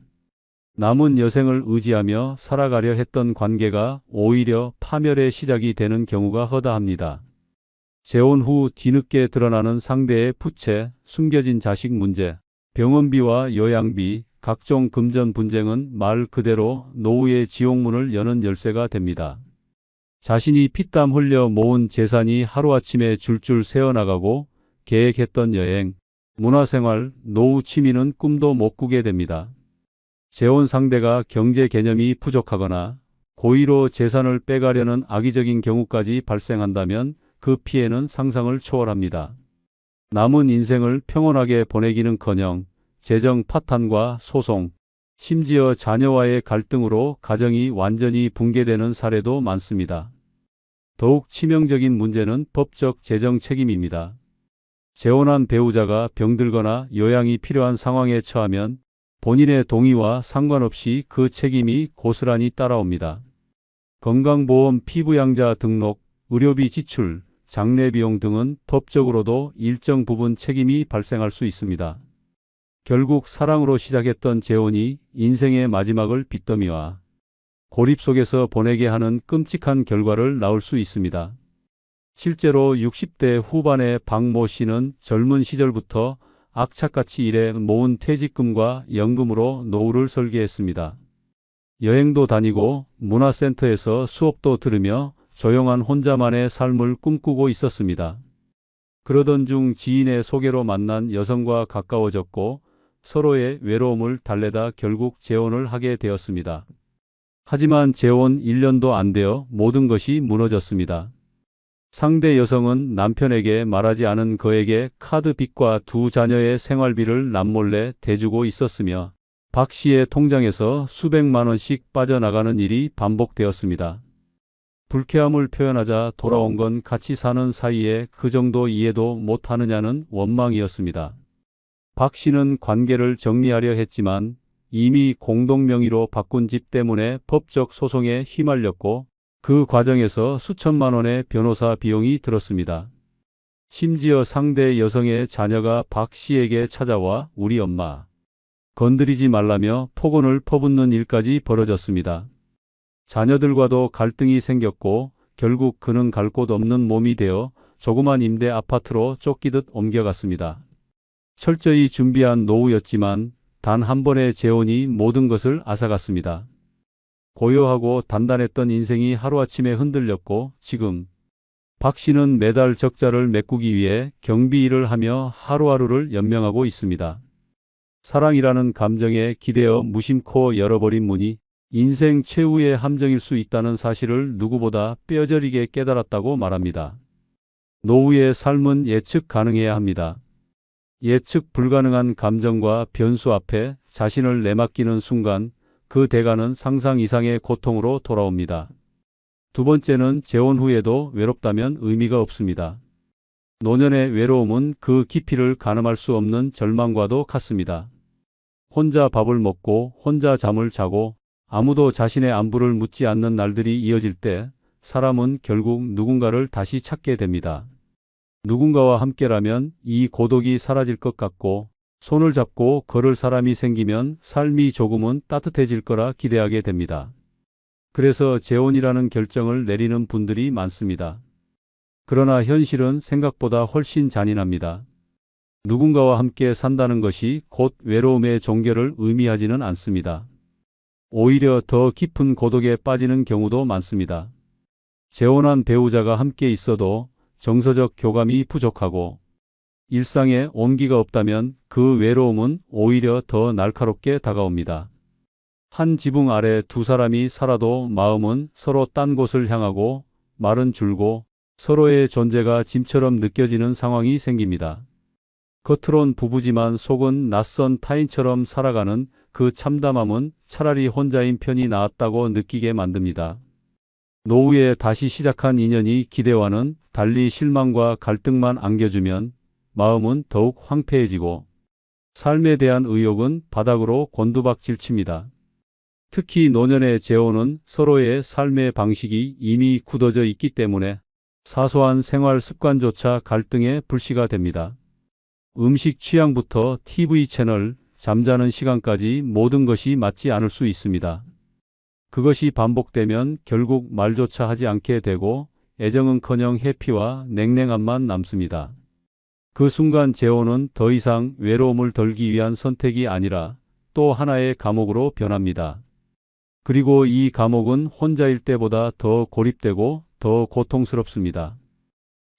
남은 여생을 의지하며 살아가려 했던 관계가 오히려 파멸의 시작이 되는 경우가 허다합니다. 재혼 후 뒤늦게 드러나는 상대의 부채, 숨겨진 자식 문제, 병원비와 요양비, 각종 금전 분쟁은 말 그대로 노후의 지옥문을 여는 열쇠가 됩니다. 자신이 피땀 흘려 모은 재산이 하루아침에 줄줄 새어나가고 계획했던 여행, 문화생활, 노후 취미는 꿈도 못 꾸게 됩니다. 재혼 상대가 경제 개념이 부족하거나 고의로 재산을 빼가려는 악의적인 경우까지 발생한다면 그 피해는 상상을 초월합니다. 남은 인생을 평온하게 보내기는커녕 재정 파탄과 소송, 심지어 자녀와의 갈등으로 가정이 완전히 붕괴되는 사례도 많습니다. 더욱 치명적인 문제는 법적 재정 책임입니다. 재혼한 배우자가 병들거나 요양이 필요한 상황에 처하면 본인의 동의와 상관없이 그 책임이 고스란히 따라옵니다. 건강보험 피부양자 등록, 의료비 지출, 장례비용 등은 법적으로도 일정 부분 책임이 발생할 수 있습니다. 결국 사랑으로 시작했던 재혼이 인생의 마지막을 빚더미와 고립 속에서 보내게 하는 끔찍한 결과를 낳을 수 있습니다. 실제로 60대 후반의 박모 씨는 젊은 시절부터 악착같이 일해 모은 퇴직금과 연금으로 노후를 설계했습니다. 여행도 다니고 문화센터에서 수업도 들으며 조용한 혼자만의 삶을 꿈꾸고 있었습니다. 그러던 중 지인의 소개로 만난 여성과 가까워졌고 서로의 외로움을 달래다 결국 재혼을 하게 되었습니다. 하지만 재혼 1년도 안 되어 모든 것이 무너졌습니다. 상대 여성은 남편에게 말하지 않은 그에게 카드 빚과 2 자녀의 생활비를 남몰래 대주고 있었으며 박 씨의 통장에서 수백만 원씩 빠져나가는 일이 반복되었습니다. 불쾌함을 표현하자 돌아온 건 같이 사는 사이에 그 정도 이해도 못하느냐는 원망이었습니다. 박 씨는 관계를 정리하려 했지만 이미 공동명의로 바꾼 집 때문에 법적 소송에 휘말렸고 그 과정에서 수천만 원의 변호사 비용이 들었습니다. 심지어 상대 여성의 자녀가 박 씨에게 찾아와 우리 엄마 건드리지 말라며 폭언을 퍼붓는 일까지 벌어졌습니다. 자녀들과도 갈등이 생겼고 결국 그는 갈 곳 없는 몸이 되어 조그만 임대 아파트로 쫓기듯 옮겨갔습니다. 철저히 준비한 노후였지만 단 한 번의 재혼이 모든 것을 앗아갔습니다. 고요하고 단단했던 인생이 하루아침에 흔들렸고 지금 박 씨는 매달 적자를 메꾸기 위해 경비 일을 하며 하루하루를 연명하고 있습니다. 사랑이라는 감정에 기대어 무심코 열어버린 문이 인생 최후의 함정일 수 있다는 사실을 누구보다 뼈저리게 깨달았다고 말합니다. 노후의 삶은 예측 가능해야 합니다. 예측 불가능한 감정과 변수 앞에 자신을 내맡기는 순간 그 대가는 상상 이상의 고통으로 돌아옵니다. 두 번째는 재혼 후에도 외롭다면 의미가 없습니다. 노년의 외로움은 그 깊이를 가늠할 수 없는 절망과도 같습니다. 혼자 밥을 먹고 혼자 잠을 자고 아무도 자신의 안부를 묻지 않는 날들이 이어질 때 사람은 결국 누군가를 다시 찾게 됩니다. 누군가와 함께라면 이 고독이 사라질 것 같고 손을 잡고 걸을 사람이 생기면 삶이 조금은 따뜻해질 거라 기대하게 됩니다. 그래서 재혼이라는 결정을 내리는 분들이 많습니다. 그러나 현실은 생각보다 훨씬 잔인합니다. 누군가와 함께 산다는 것이 곧 외로움의 종결을 의미하지는 않습니다. 오히려 더 깊은 고독에 빠지는 경우도 많습니다. 재혼한 배우자가 함께 있어도 정서적 교감이 부족하고 일상에 온기가 없다면 그 외로움은 오히려 더 날카롭게 다가옵니다. 한 지붕 아래 두 사람이 살아도 마음은 서로 딴 곳을 향하고 말은 줄고 서로의 존재가 짐처럼 느껴지는 상황이 생깁니다. 겉으론 부부지만 속은 낯선 타인처럼 살아가는 그 참담함은 차라리 혼자인 편이 나았다고 느끼게 만듭니다. 노후에 다시 시작한 인연이 기대와는 달리 실망과 갈등만 안겨주면 마음은 더욱 황폐해지고 삶에 대한 의욕은 바닥으로 곤두박질 칩니다. 특히 노년의 재혼은 서로의 삶의 방식이 이미 굳어져 있기 때문에 사소한 생활 습관조차 갈등의 불씨가 됩니다. 음식 취향부터 TV 채널, 잠자는 시간까지 모든 것이 맞지 않을 수 있습니다. 그것이 반복되면 결국 말조차 하지 않게 되고 애정은커녕 회피와 냉랭함만 남습니다. 그 순간 재혼은 더 이상 외로움을 덜기 위한 선택이 아니라 또 하나의 감옥으로 변합니다. 그리고 이 감옥은 혼자일 때보다 더 고립되고 더 고통스럽습니다.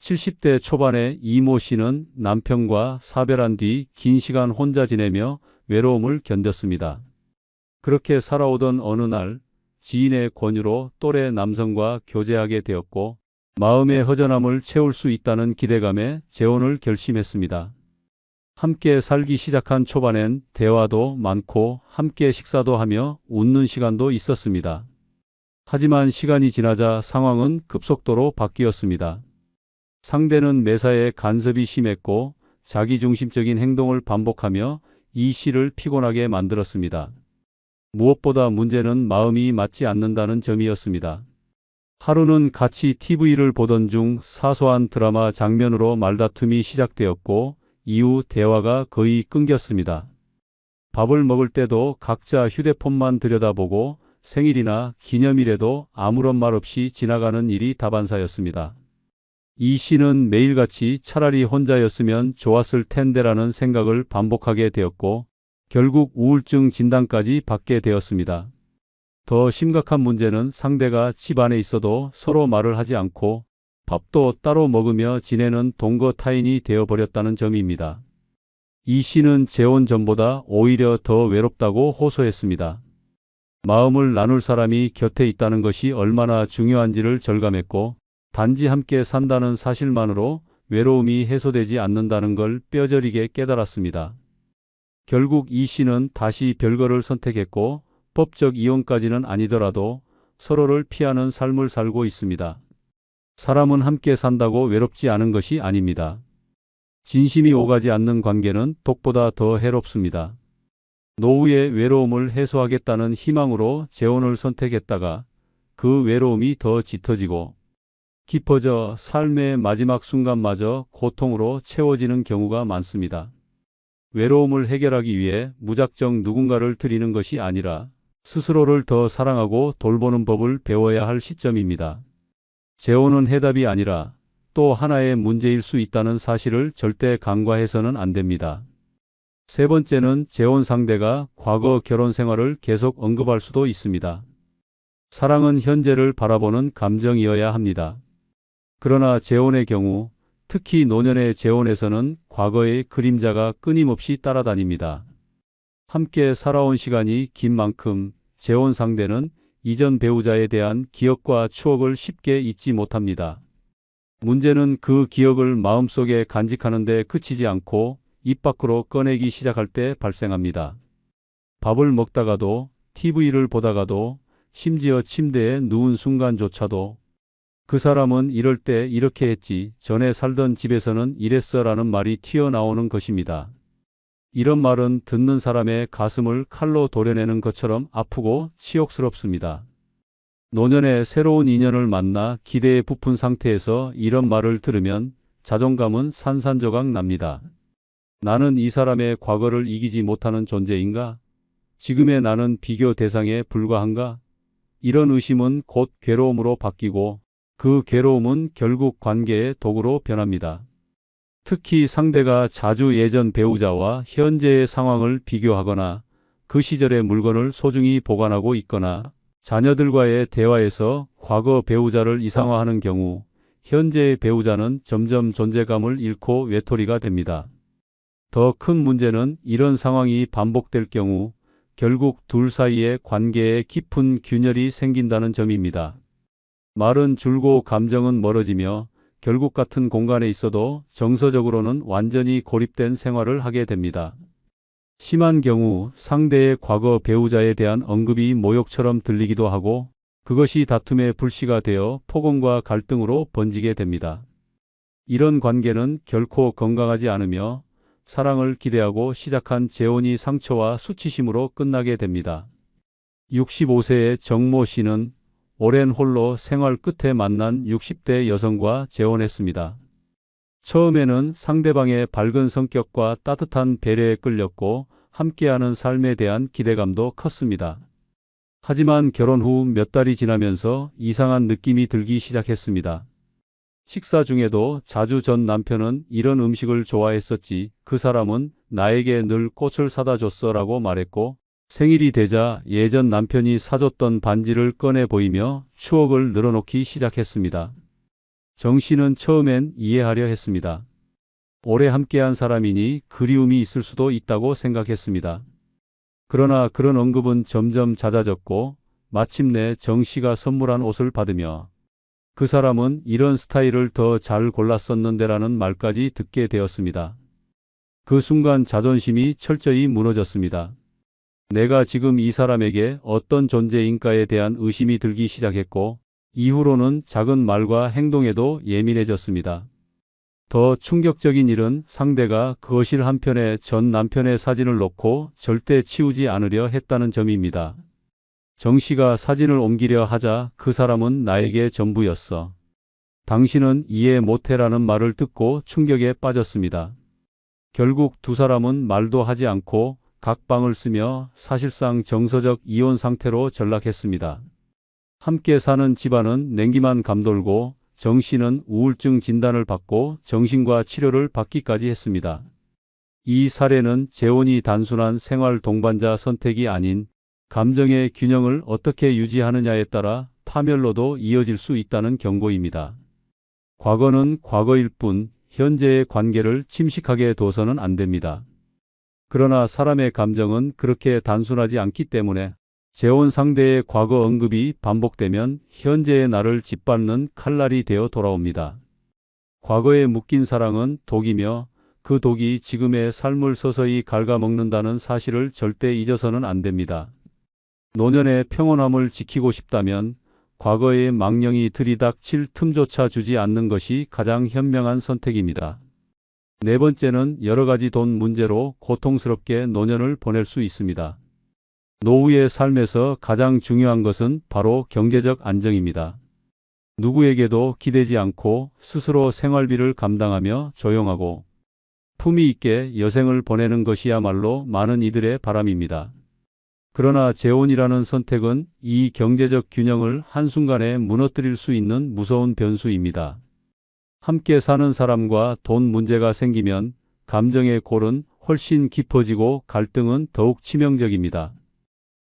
70대 초반의 이모 씨는 남편과 사별한 뒤 긴 시간 혼자 지내며 외로움을 견뎠습니다. 그렇게 살아오던 어느 날 지인의 권유로 또래 남성과 교제하게 되었고 마음의 허전함을 채울 수 있다는 기대감에 재혼을 결심했습니다. 함께 살기 시작한 초반엔 대화도 많고 함께 식사도 하며 웃는 시간도 있었습니다. 하지만 시간이 지나자 상황은 급속도로 바뀌었습니다. 상대는 매사에 간섭이 심했고 자기중심적인 행동을 반복하며 이 씨를 피곤하게 만들었습니다. 무엇보다 문제는 마음이 맞지 않는다는 점이었습니다. 하루는 같이 TV를 보던 중 사소한 드라마 장면으로 말다툼이 시작되었고 이후 대화가 거의 끊겼습니다. 밥을 먹을 때도 각자 휴대폰만 들여다보고 생일이나 기념일에도 아무런 말 없이 지나가는 일이 다반사였습니다. 이 씨는 매일같이 차라리 혼자였으면 좋았을 텐데라는 생각을 반복하게 되었고 결국 우울증 진단까지 받게 되었습니다. 더 심각한 문제는 상대가 집 안에 있어도 서로 말을 하지 않고 밥도 따로 먹으며 지내는 동거 타인이 되어버렸다는 점입니다. 이 씨는 재혼 전보다 오히려 더 외롭다고 호소했습니다. 마음을 나눌 사람이 곁에 있다는 것이 얼마나 중요한지를 절감했고 단지 함께 산다는 사실만으로 외로움이 해소되지 않는다는 걸 뼈저리게 깨달았습니다. 결국 이 씨는 다시 별거를 선택했고 법적 이혼까지는 아니더라도 서로를 피하는 삶을 살고 있습니다. 사람은 함께 산다고 외롭지 않은 것이 아닙니다. 진심이 오가지 않는 관계는 독보다 더 해롭습니다. 노후의 외로움을 해소하겠다는 희망으로 재혼을 선택했다가 그 외로움이 더 짙어지고 깊어져 삶의 마지막 순간마저 고통으로 채워지는 경우가 많습니다. 외로움을 해결하기 위해 무작정 누군가를 들이는 것이 아니라 스스로를 더 사랑하고 돌보는 법을 배워야 할 시점입니다. 재혼은 해답이 아니라 또 하나의 문제일 수 있다는 사실을 절대 간과해서는 안 됩니다. 세 번째는 재혼 상대가 과거 결혼 생활을 계속 언급할 수도 있습니다. 사랑은 현재를 바라보는 감정이어야 합니다. 그러나 재혼의 경우, 특히 노년의 재혼에서는 과거의 그림자가 끊임없이 따라다닙니다. 함께 살아온 시간이 긴 만큼 재혼 상대는 이전 배우자에 대한 기억과 추억을 쉽게 잊지 못합니다. 문제는 그 기억을 마음속에 간직하는 데 그치지 않고 입 밖으로 꺼내기 시작할 때 발생합니다. 밥을 먹다가도 TV를 보다가도 심지어 침대에 누운 순간조차도 그 사람은 이럴 때 이렇게 했지, 전에 살던 집에서는 이랬어라는 말이 튀어나오는 것입니다. 이런 말은 듣는 사람의 가슴을 칼로 도려내는 것처럼 아프고 치욕스럽습니다. 노년에 새로운 인연을 만나 기대에 부푼 상태에서 이런 말을 들으면 자존감은 산산조각 납니다. 나는 이 사람의 과거를 이기지 못하는 존재인가? 지금의 나는 비교 대상에 불과한가? 이런 의심은 곧 괴로움으로 바뀌고 그 괴로움은 결국 관계의 도구로 변합니다. 특히 상대가 자주 예전 배우자와 현재의 상황을 비교하거나 그 시절의 물건을 소중히 보관하고 있거나 자녀들과의 대화에서 과거 배우자를 이상화하는 경우 현재의 배우자는 점점 존재감을 잃고 외톨이가 됩니다. 더 큰 문제는 이런 상황이 반복될 경우 결국 둘 사이의 관계에 깊은 균열이 생긴다는 점입니다. 말은 줄고 감정은 멀어지며 결국 같은 공간에 있어도 정서적으로는 완전히 고립된 생활을 하게 됩니다. 심한 경우 상대의 과거 배우자에 대한 언급이 모욕처럼 들리기도 하고 그것이 다툼의 불씨가 되어 폭언과 갈등으로 번지게 됩니다. 이런 관계는 결코 건강하지 않으며 사랑을 기대하고 시작한 재혼이 상처와 수치심으로 끝나게 됩니다. 65세의 정모 씨는 오랜 홀로 생활 끝에 만난 60대 여성과 재혼했습니다. 처음에는 상대방의 밝은 성격과 따뜻한 배려에 끌렸고 함께하는 삶에 대한 기대감도 컸습니다. 하지만 결혼 후 몇 달이 지나면서 이상한 느낌이 들기 시작했습니다. 식사 중에도 자주 전 남편은 이런 음식을 좋아했었지, 그 사람은 나에게 늘 꽃을 사다 줬어라고 말했고, 생일이 되자 예전 남편이 사줬던 반지를 꺼내 보이며 추억을 늘어놓기 시작했습니다. 정 씨는 처음엔 이해하려 했습니다. 오래 함께한 사람이니 그리움이 있을 수도 있다고 생각했습니다. 그러나 그런 언급은 점점 잦아졌고 마침내 정 씨가 선물한 옷을 받으며 그 사람은 이런 스타일을 더 잘 골랐었는데라는 말까지 듣게 되었습니다. 그 순간 자존심이 철저히 무너졌습니다. 내가 지금 이 사람에게 어떤 존재인가에 대한 의심이 들기 시작했고 이후로는 작은 말과 행동에도 예민해졌습니다. 더 충격적인 일은 상대가 거실 한편에 전 남편의 사진을 놓고 절대 치우지 않으려 했다는 점입니다. 정 씨가 사진을 옮기려 하자 그 사람은 나에게 전부였어. 당신은 이해 못해라는 말을 듣고 충격에 빠졌습니다. 결국 두 사람은 말도 하지 않고 각 방을 쓰며 사실상 정서적 이혼 상태로 전락했습니다. 함께 사는 집안은 냉기만 감돌고 정 씨는 우울증 진단을 받고 정신과 치료를 받기까지 했습니다. 이 사례는 재혼이 단순한 생활 동반자 선택이 아닌 감정의 균형을 어떻게 유지하느냐에 따라 파멸로도 이어질 수 있다는 경고입니다. 과거는 과거일 뿐 현재의 관계를 침식하게 둬서는 안 됩니다. 그러나 사람의 감정은 그렇게 단순하지 않기 때문에 재혼 상대의 과거 언급이 반복되면 현재의 나를 짓밟는 칼날이 되어 돌아옵니다. 과거에 묶인 사랑은 독이며 그 독이 지금의 삶을 서서히 갉아먹는다는 사실을 절대 잊어서는 안 됩니다. 노년의 평온함을 지키고 싶다면 과거의 망령이 들이닥칠 틈조차 주지 않는 것이 가장 현명한 선택입니다. 네 번째는 여러 가지 돈 문제로 고통스럽게 노년을 보낼 수 있습니다. 노후의 삶에서 가장 중요한 것은 바로 경제적 안정입니다. 누구에게도 기대지 않고 스스로 생활비를 감당하며 조용하고 품위 있게 여생을 보내는 것이야말로 많은 이들의 바람입니다. 그러나 재혼이라는 선택은 이 경제적 균형을 한순간에 무너뜨릴 수 있는 무서운 변수입니다. 함께 사는 사람과 돈 문제가 생기면 감정의 골은 훨씬 깊어지고 갈등은 더욱 치명적입니다.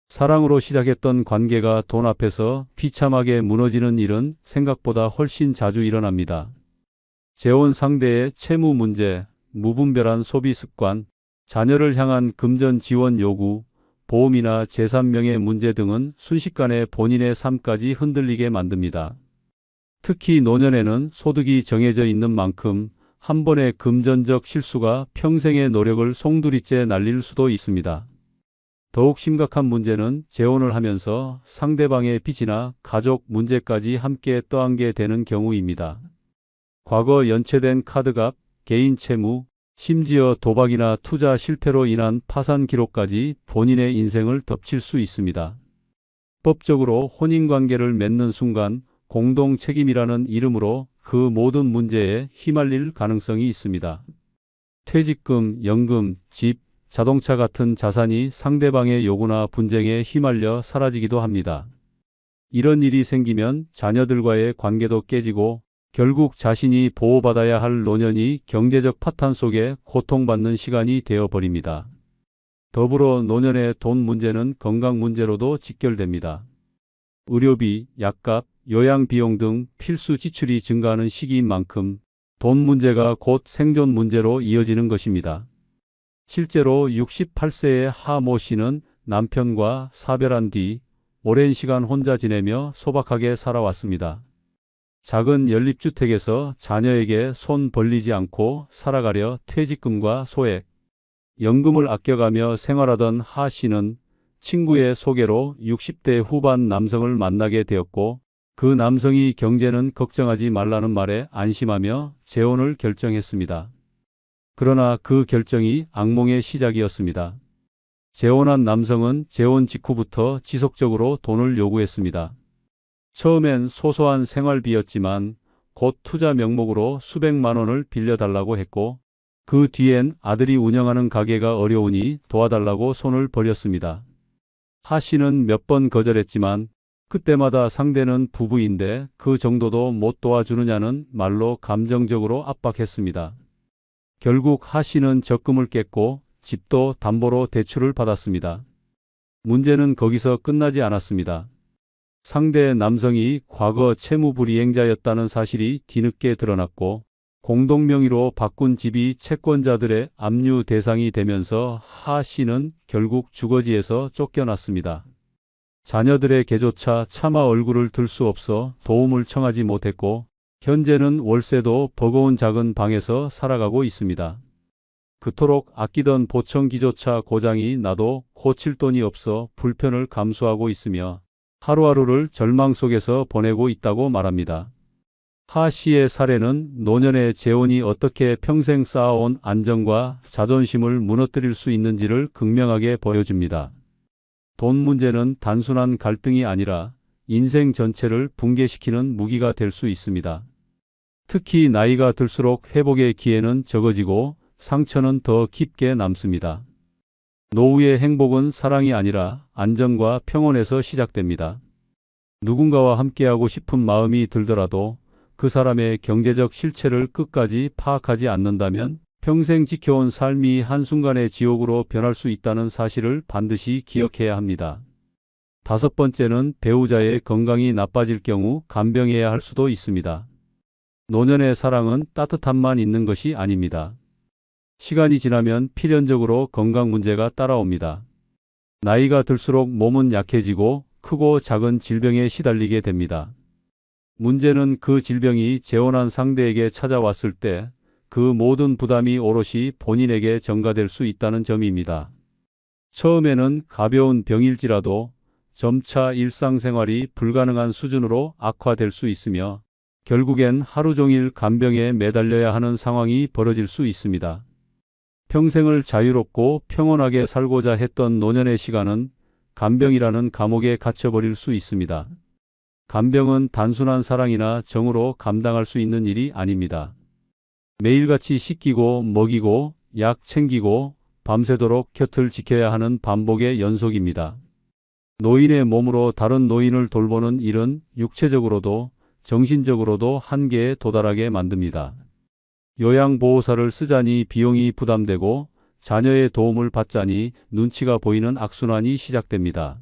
사랑으로 시작했던 관계가 돈 앞에서 비참하게 무너지는 일은 생각보다 훨씬 자주 일어납니다. 재혼 상대의 채무 문제, 무분별한 소비 습관, 자녀를 향한 금전 지원 요구, 보험이나 재산 명예 문제 등은 순식간에 본인의 삶까지 흔들리게 만듭니다. 특히 노년에는 소득이 정해져 있는 만큼 한 번의 금전적 실수가 평생의 노력을 송두리째 날릴 수도 있습니다. 더욱 심각한 문제는 재혼을 하면서 상대방의 빚이나 가족 문제까지 함께 떠안게 되는 경우입니다. 과거 연체된 카드값, 개인 채무, 심지어 도박이나 투자 실패로 인한 파산 기록까지 본인의 인생을 덮칠 수 있습니다. 법적으로 혼인관계를 맺는 순간 공동 책임이라는 이름으로 그 모든 문제에 휘말릴 가능성이 있습니다. 퇴직금, 연금, 집, 자동차 같은 자산이 상대방의 요구나 분쟁에 휘말려 사라지기도 합니다. 이런 일이 생기면 자녀들과의 관계도 깨지고 결국 자신이 보호받아야 할 노년이 경제적 파탄 속에 고통받는 시간이 되어버립니다. 더불어 노년의 돈 문제는 건강 문제로도 직결됩니다. 의료비, 약값, 요양비용 등 필수 지출이 증가하는 시기인 만큼 돈 문제가 곧 생존 문제로 이어지는 것입니다. 실제로 68세의 하 모 씨는 남편과 사별한 뒤 오랜 시간 혼자 지내며 소박하게 살아왔습니다. 작은 연립주택에서 자녀에게 손 벌리지 않고 살아가려 퇴직금과 소액, 연금을 아껴가며 생활하던 하 씨는 친구의 소개로 60대 후반 남성을 만나게 되었고 그 남성이 경제는 걱정하지 말라는 말에 안심하며 재혼을 결정했습니다. 그러나 그 결정이 악몽의 시작이었습니다. 재혼한 남성은 재혼 직후부터 지속적으로 돈을 요구했습니다. 처음엔 소소한 생활비였지만 곧 투자 명목으로 수백만 원을 빌려달라고 했고 그 뒤엔 아들이 운영하는 가게가 어려우니 도와달라고 손을 벌였습니다. 하 씨는 몇 번 거절했지만 그때마다 상대는 부부인데 그 정도도 못 도와주느냐는 말로 감정적으로 압박했습니다. 결국 하 씨는 적금을 깼고 집도 담보로 대출을 받았습니다. 문제는 거기서 끝나지 않았습니다. 상대 남성이 과거 채무불이행자였다는 사실이 뒤늦게 드러났고 공동명의로 바꾼 집이 채권자들의 압류 대상이 되면서 하 씨는 결국 주거지에서 쫓겨났습니다. 자녀들에게조차 차마 얼굴을 들 수 없어 도움을 청하지 못했고 현재는 월세도 버거운 작은 방에서 살아가고 있습니다. 그토록 아끼던 보청기조차 고장이 나도 고칠 돈이 없어 불편을 감수하고 있으며 하루하루를 절망 속에서 보내고 있다고 말합니다. 하 씨의 사례는 노년의 재혼이 어떻게 평생 쌓아온 안정과 자존심을 무너뜨릴 수 있는지를 극명하게 보여줍니다. 돈 문제는 단순한 갈등이 아니라 인생 전체를 붕괴시키는 무기가 될 수 있습니다. 특히 나이가 들수록 회복의 기회는 적어지고 상처는 더 깊게 남습니다. 노후의 행복은 사랑이 아니라 안정과 평온에서 시작됩니다. 누군가와 함께하고 싶은 마음이 들더라도 그 사람의 경제적 실체를 끝까지 파악하지 않는다면 평생 지켜온 삶이 한순간의 지옥으로 변할 수 있다는 사실을 반드시 기억해야 합니다. 다섯 번째는 배우자의 건강이 나빠질 경우 간병해야 할 수도 있습니다. 노년의 사랑은 따뜻함만 있는 것이 아닙니다. 시간이 지나면 필연적으로 건강 문제가 따라옵니다. 나이가 들수록 몸은 약해지고 크고 작은 질병에 시달리게 됩니다. 문제는 그 질병이 재혼한 상대에게 찾아왔을 때 그 모든 부담이 오롯이 본인에게 전가될 수 있다는 점입니다. 처음에는 가벼운 병일지라도 점차 일상생활이 불가능한 수준으로 악화될 수 있으며 결국엔 하루 종일 간병에 매달려야 하는 상황이 벌어질 수 있습니다. 평생을 자유롭고 평온하게 살고자 했던 노년의 시간은 간병이라는 감옥에 갇혀버릴 수 있습니다. 간병은 단순한 사랑이나 정으로 감당할 수 있는 일이 아닙니다. 매일같이 씻기고 먹이고 약 챙기고 밤새도록 곁을 지켜야 하는 반복의 연속입니다. 노인의 몸으로 다른 노인을 돌보는 일은 육체적으로도 정신적으로도 한계에 도달하게 만듭니다. 요양보호사를 쓰자니 비용이 부담되고 자녀의 도움을 받자니 눈치가 보이는 악순환이 시작됩니다.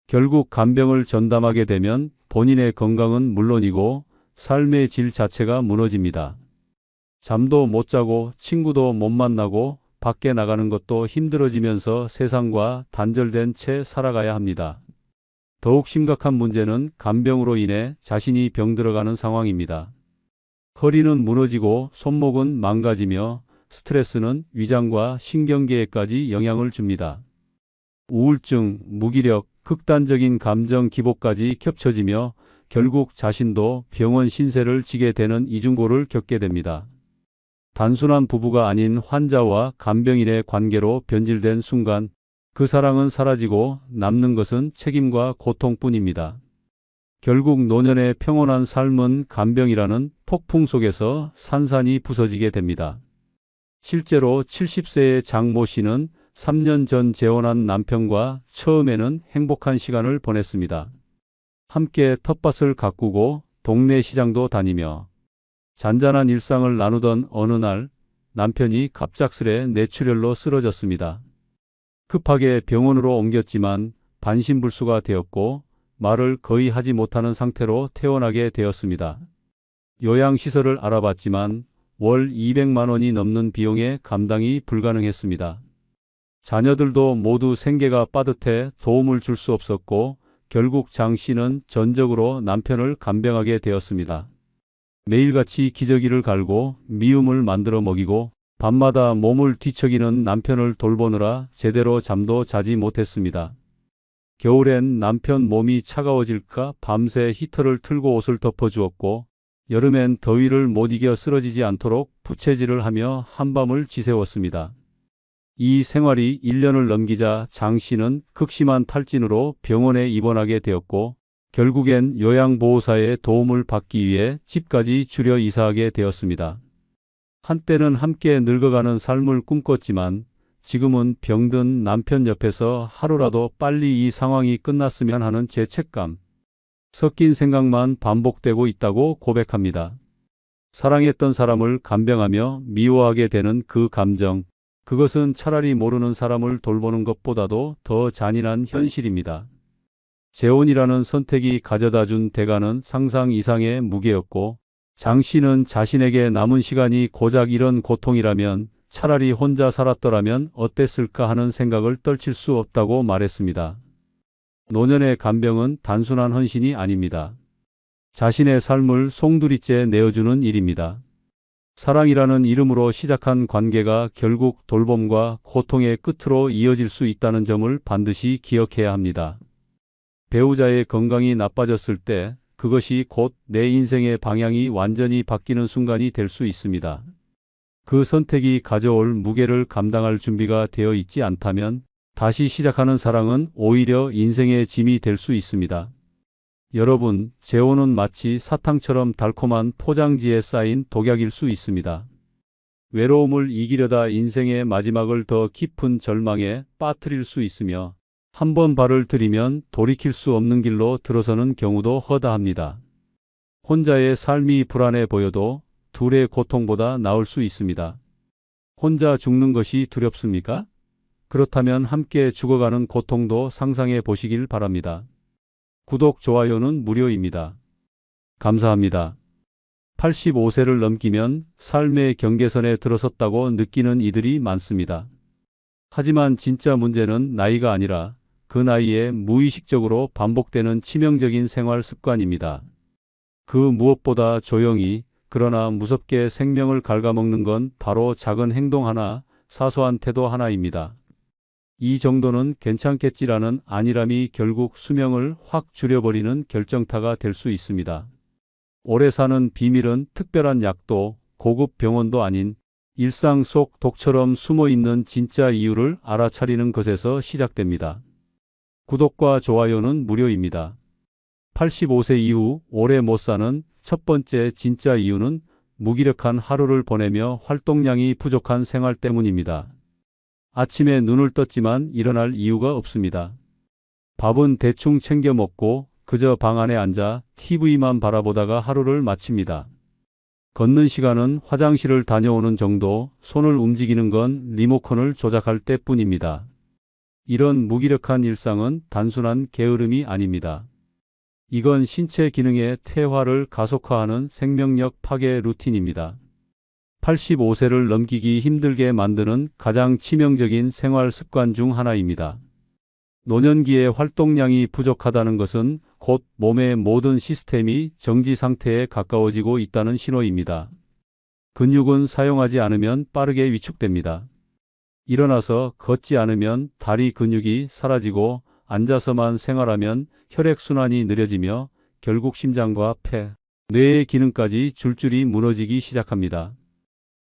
결국 간병을 전담하게 되면 본인의 건강은 물론이고 삶의 질 자체가 무너집니다. 잠도 못 자고 친구도 못 만나고 밖에 나가는 것도 힘들어지면서 세상과 단절된 채 살아가야 합니다. 더욱 심각한 문제는 간병으로 인해 자신이 병들어가는 상황입니다. 허리는 무너지고 손목은 망가지며 스트레스는 위장과 신경계에까지 영향을 줍니다. 우울증, 무기력, 극단적인 감정 기복까지 겹쳐지며 결국 자신도 병원 신세를 지게 되는 이중고를 겪게 됩니다. 단순한 부부가 아닌 환자와 간병인의 관계로 변질된 순간 그 사랑은 사라지고 남는 것은 책임과 고통뿐입니다. 결국 노년의 평온한 삶은 간병이라는 폭풍 속에서 산산이 부서지게 됩니다. 실제로 70세의 장 모 씨는 3년 전 재혼한 남편과 처음에는 행복한 시간을 보냈습니다. 함께 텃밭을 가꾸고 동네 시장도 다니며 잔잔한 일상을 나누던 어느 날 남편이 갑작스레 뇌출혈로 쓰러졌습니다. 급하게 병원으로 옮겼지만 반신불수가 되었고 말을 거의 하지 못하는 상태로 퇴원하게 되었습니다. 요양시설을 알아봤지만 월 200만 원이 넘는 비용에 감당이 불가능했습니다. 자녀들도 모두 생계가 빠듯해 도움을 줄 수 없었고 결국 장 씨는 전적으로 남편을 간병하게 되었습니다. 매일같이 기저귀를 갈고 미움을 만들어 먹이고 밤마다 몸을 뒤척이는 남편을 돌보느라 제대로 잠도 자지 못했습니다. 겨울엔 남편 몸이 차가워질까 밤새 히터를 틀고 옷을 덮어주었고 여름엔 더위를 못 이겨 쓰러지지 않도록 부채질을 하며 한밤을 지새웠습니다. 이 생활이 1년을 넘기자 장 씨는 극심한 탈진으로 병원에 입원하게 되었고 결국엔 요양보호사의 도움을 받기 위해 집까지 줄여 이사하게 되었습니다. 한때는 함께 늙어가는 삶을 꿈꿨지만 지금은 병든 남편 옆에서 하루라도 빨리 이 상황이 끝났으면 하는 죄책감, 섞인 생각만 반복되고 있다고 고백합니다. 사랑했던 사람을 간병하며 미워하게 되는 그 감정, 그것은 차라리 모르는 사람을 돌보는 것보다도 더 잔인한 현실입니다. 재혼이라는 선택이 가져다준 대가는 상상 이상의 무게였고 장 씨는 자신에게 남은 시간이 고작 이런 고통이라면 차라리 혼자 살았더라면 어땠을까 하는 생각을 떨칠 수 없다고 말했습니다. 노년의 간병은 단순한 헌신이 아닙니다. 자신의 삶을 송두리째 내어주는 일입니다. 사랑이라는 이름으로 시작한 관계가 결국 돌봄과 고통의 끝으로 이어질 수 있다는 점을 반드시 기억해야 합니다. 배우자의 건강이 나빠졌을 때 그것이 곧 내 인생의 방향이 완전히 바뀌는 순간이 될 수 있습니다. 그 선택이 가져올 무게를 감당할 준비가 되어 있지 않다면 다시 시작하는 사랑은 오히려 인생의 짐이 될 수 있습니다. 여러분, 재혼은 마치 사탕처럼 달콤한 포장지에 쌓인 독약일 수 있습니다. 외로움을 이기려다 인생의 마지막을 더 깊은 절망에 빠뜨릴 수 있으며 한 번 발을 들이면 돌이킬 수 없는 길로 들어서는 경우도 허다합니다. 혼자의 삶이 불안해 보여도 둘의 고통보다 나을 수 있습니다. 혼자 죽는 것이 두렵습니까? 그렇다면 함께 죽어가는 고통도 상상해 보시길 바랍니다. 구독, 좋아요는 무료입니다. 감사합니다. 85세를 넘기면 삶의 경계선에 들어섰다고 느끼는 이들이 많습니다. 하지만 진짜 문제는 나이가 아니라 그 나이에 무의식적으로 반복되는 치명적인 생활 습관입니다. 그 무엇보다 조용히 그러나 무섭게 생명을 갉아먹는 건 바로 작은 행동 하나, 사소한 태도 하나입니다. 이 정도는 괜찮겠지라는 안일함이 결국 수명을 확 줄여버리는 결정타가 될 수 있습니다. 오래 사는 비밀은 특별한 약도 고급 병원도 아닌 일상 속 독처럼 숨어있는 진짜 이유를 알아차리는 것에서 시작됩니다. 구독과 좋아요는 무료입니다. 85세 이후 오래 못 사는 첫 번째 진짜 이유는 무기력한 하루를 보내며 활동량이 부족한 생활 때문입니다. 아침에 눈을 떴지만 일어날 이유가 없습니다. 밥은 대충 챙겨 먹고 그저 방 안에 앉아 TV만 바라보다가 하루를 마칩니다. 걷는 시간은 화장실을 다녀오는 정도, 손을 움직이는 건 리모컨을 조작할 때뿐입니다. 이런 무기력한 일상은 단순한 게으름이 아닙니다. 이건 신체 기능의 퇴화를 가속화하는 생명력 파괴 루틴입니다. 85세를 넘기기 힘들게 만드는 가장 치명적인 생활 습관 중 하나입니다. 노년기에 활동량이 부족하다는 것은 곧 몸의 모든 시스템이 정지 상태에 가까워지고 있다는 신호입니다. 근육은 사용하지 않으면 빠르게 위축됩니다. 일어나서 걷지 않으면 다리 근육이 사라지고 앉아서만 생활하면 혈액순환이 느려지며 결국 심장과 폐, 뇌의 기능까지 줄줄이 무너지기 시작합니다.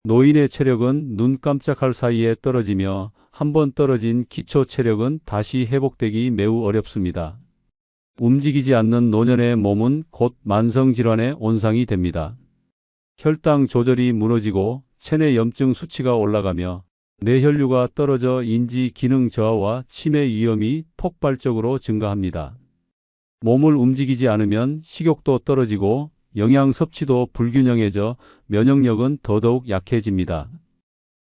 노인의 체력은 눈 깜짝할 사이에 떨어지며 한번 떨어진 기초 체력은 다시 회복되기 매우 어렵습니다. 움직이지 않는 노년의 몸은 곧 만성질환의 온상이 됩니다. 혈당 조절이 무너지고 체내 염증 수치가 올라가며 뇌혈류가 떨어져 인지 기능 저하와 치매 위험이 폭발적으로 증가합니다. 몸을 움직이지 않으면 식욕도 떨어지고 영양 섭취도 불균형해져 면역력은 더더욱 약해집니다.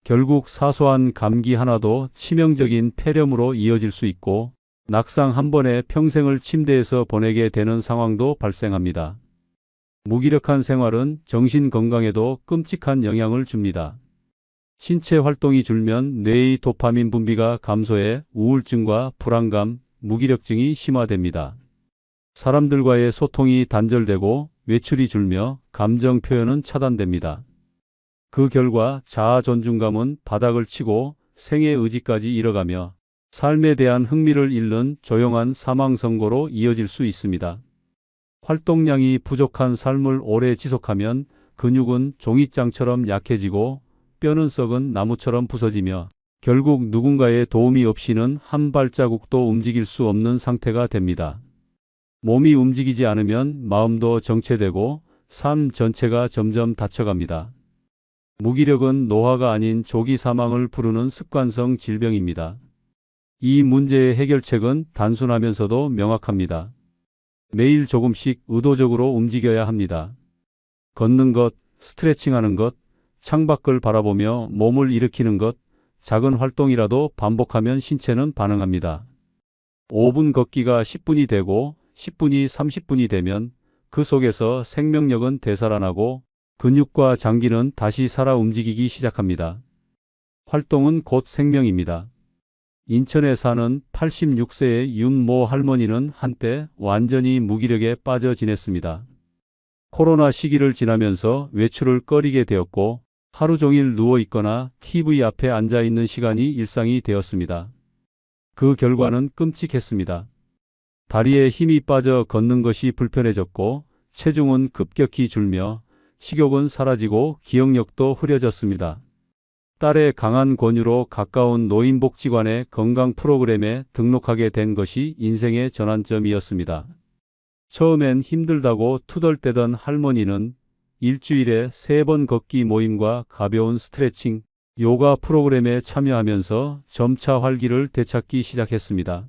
결국 사소한 감기 하나도 치명적인 폐렴으로 이어질 수 있고 낙상 한 번에 평생을 침대에서 보내게 되는 상황도 발생합니다. 무기력한 생활은 정신 건강에도 끔찍한 영향을 줍니다. 신체 활동이 줄면 뇌의 도파민 분비가 감소해 우울증과 불안감, 무기력증이 심화됩니다. 사람들과의 소통이 단절되고 외출이 줄며 감정 표현은 차단됩니다. 그 결과 자아 존중감은 바닥을 치고 생애 의지까지 잃어가며 삶에 대한 흥미를 잃는 조용한 사망 선고로 이어질 수 있습니다. 활동량이 부족한 삶을 오래 지속하면 근육은 종잇장처럼 약해지고 뼈는 썩은 나무처럼 부서지며 결국 누군가의 도움이 없이는 한 발자국도 움직일 수 없는 상태가 됩니다. 몸이 움직이지 않으면 마음도 정체되고 삶 전체가 점점 닫혀갑니다. 무기력은 노화가 아닌 조기 사망을 부르는 습관성 질병입니다. 이 문제의 해결책은 단순하면서도 명확합니다. 매일 조금씩 의도적으로 움직여야 합니다. 걷는 것, 스트레칭하는 것, 창밖을 바라보며 몸을 일으키는 것, 작은 활동이라도 반복하면 신체는 반응합니다. 5분 걷기가 10분이 되고 10분이 30분이 되면 그 속에서 생명력은 되살아나고 근육과 장기는 다시 살아 움직이기 시작합니다. 활동은 곧 생명입니다. 인천에 사는 86세의 윤모 할머니는 한때 완전히 무기력에 빠져 지냈습니다. 코로나 시기를 지나면서 외출을 꺼리게 되었고 하루 종일 누워 있거나 TV 앞에 앉아 있는 시간이 일상이 되었습니다. 그 결과는 끔찍했습니다. 다리에 힘이 빠져 걷는 것이 불편해졌고 체중은 급격히 줄며 식욕은 사라지고 기억력도 흐려졌습니다. 딸의 강한 권유로 가까운 노인복지관의 건강 프로그램에 등록하게 된 것이 인생의 전환점이었습니다. 처음엔 힘들다고 투덜대던 할머니는 일주일에 3번 걷기 모임과 가벼운 스트레칭, 요가 프로그램에 참여하면서 점차 활기를 되찾기 시작했습니다.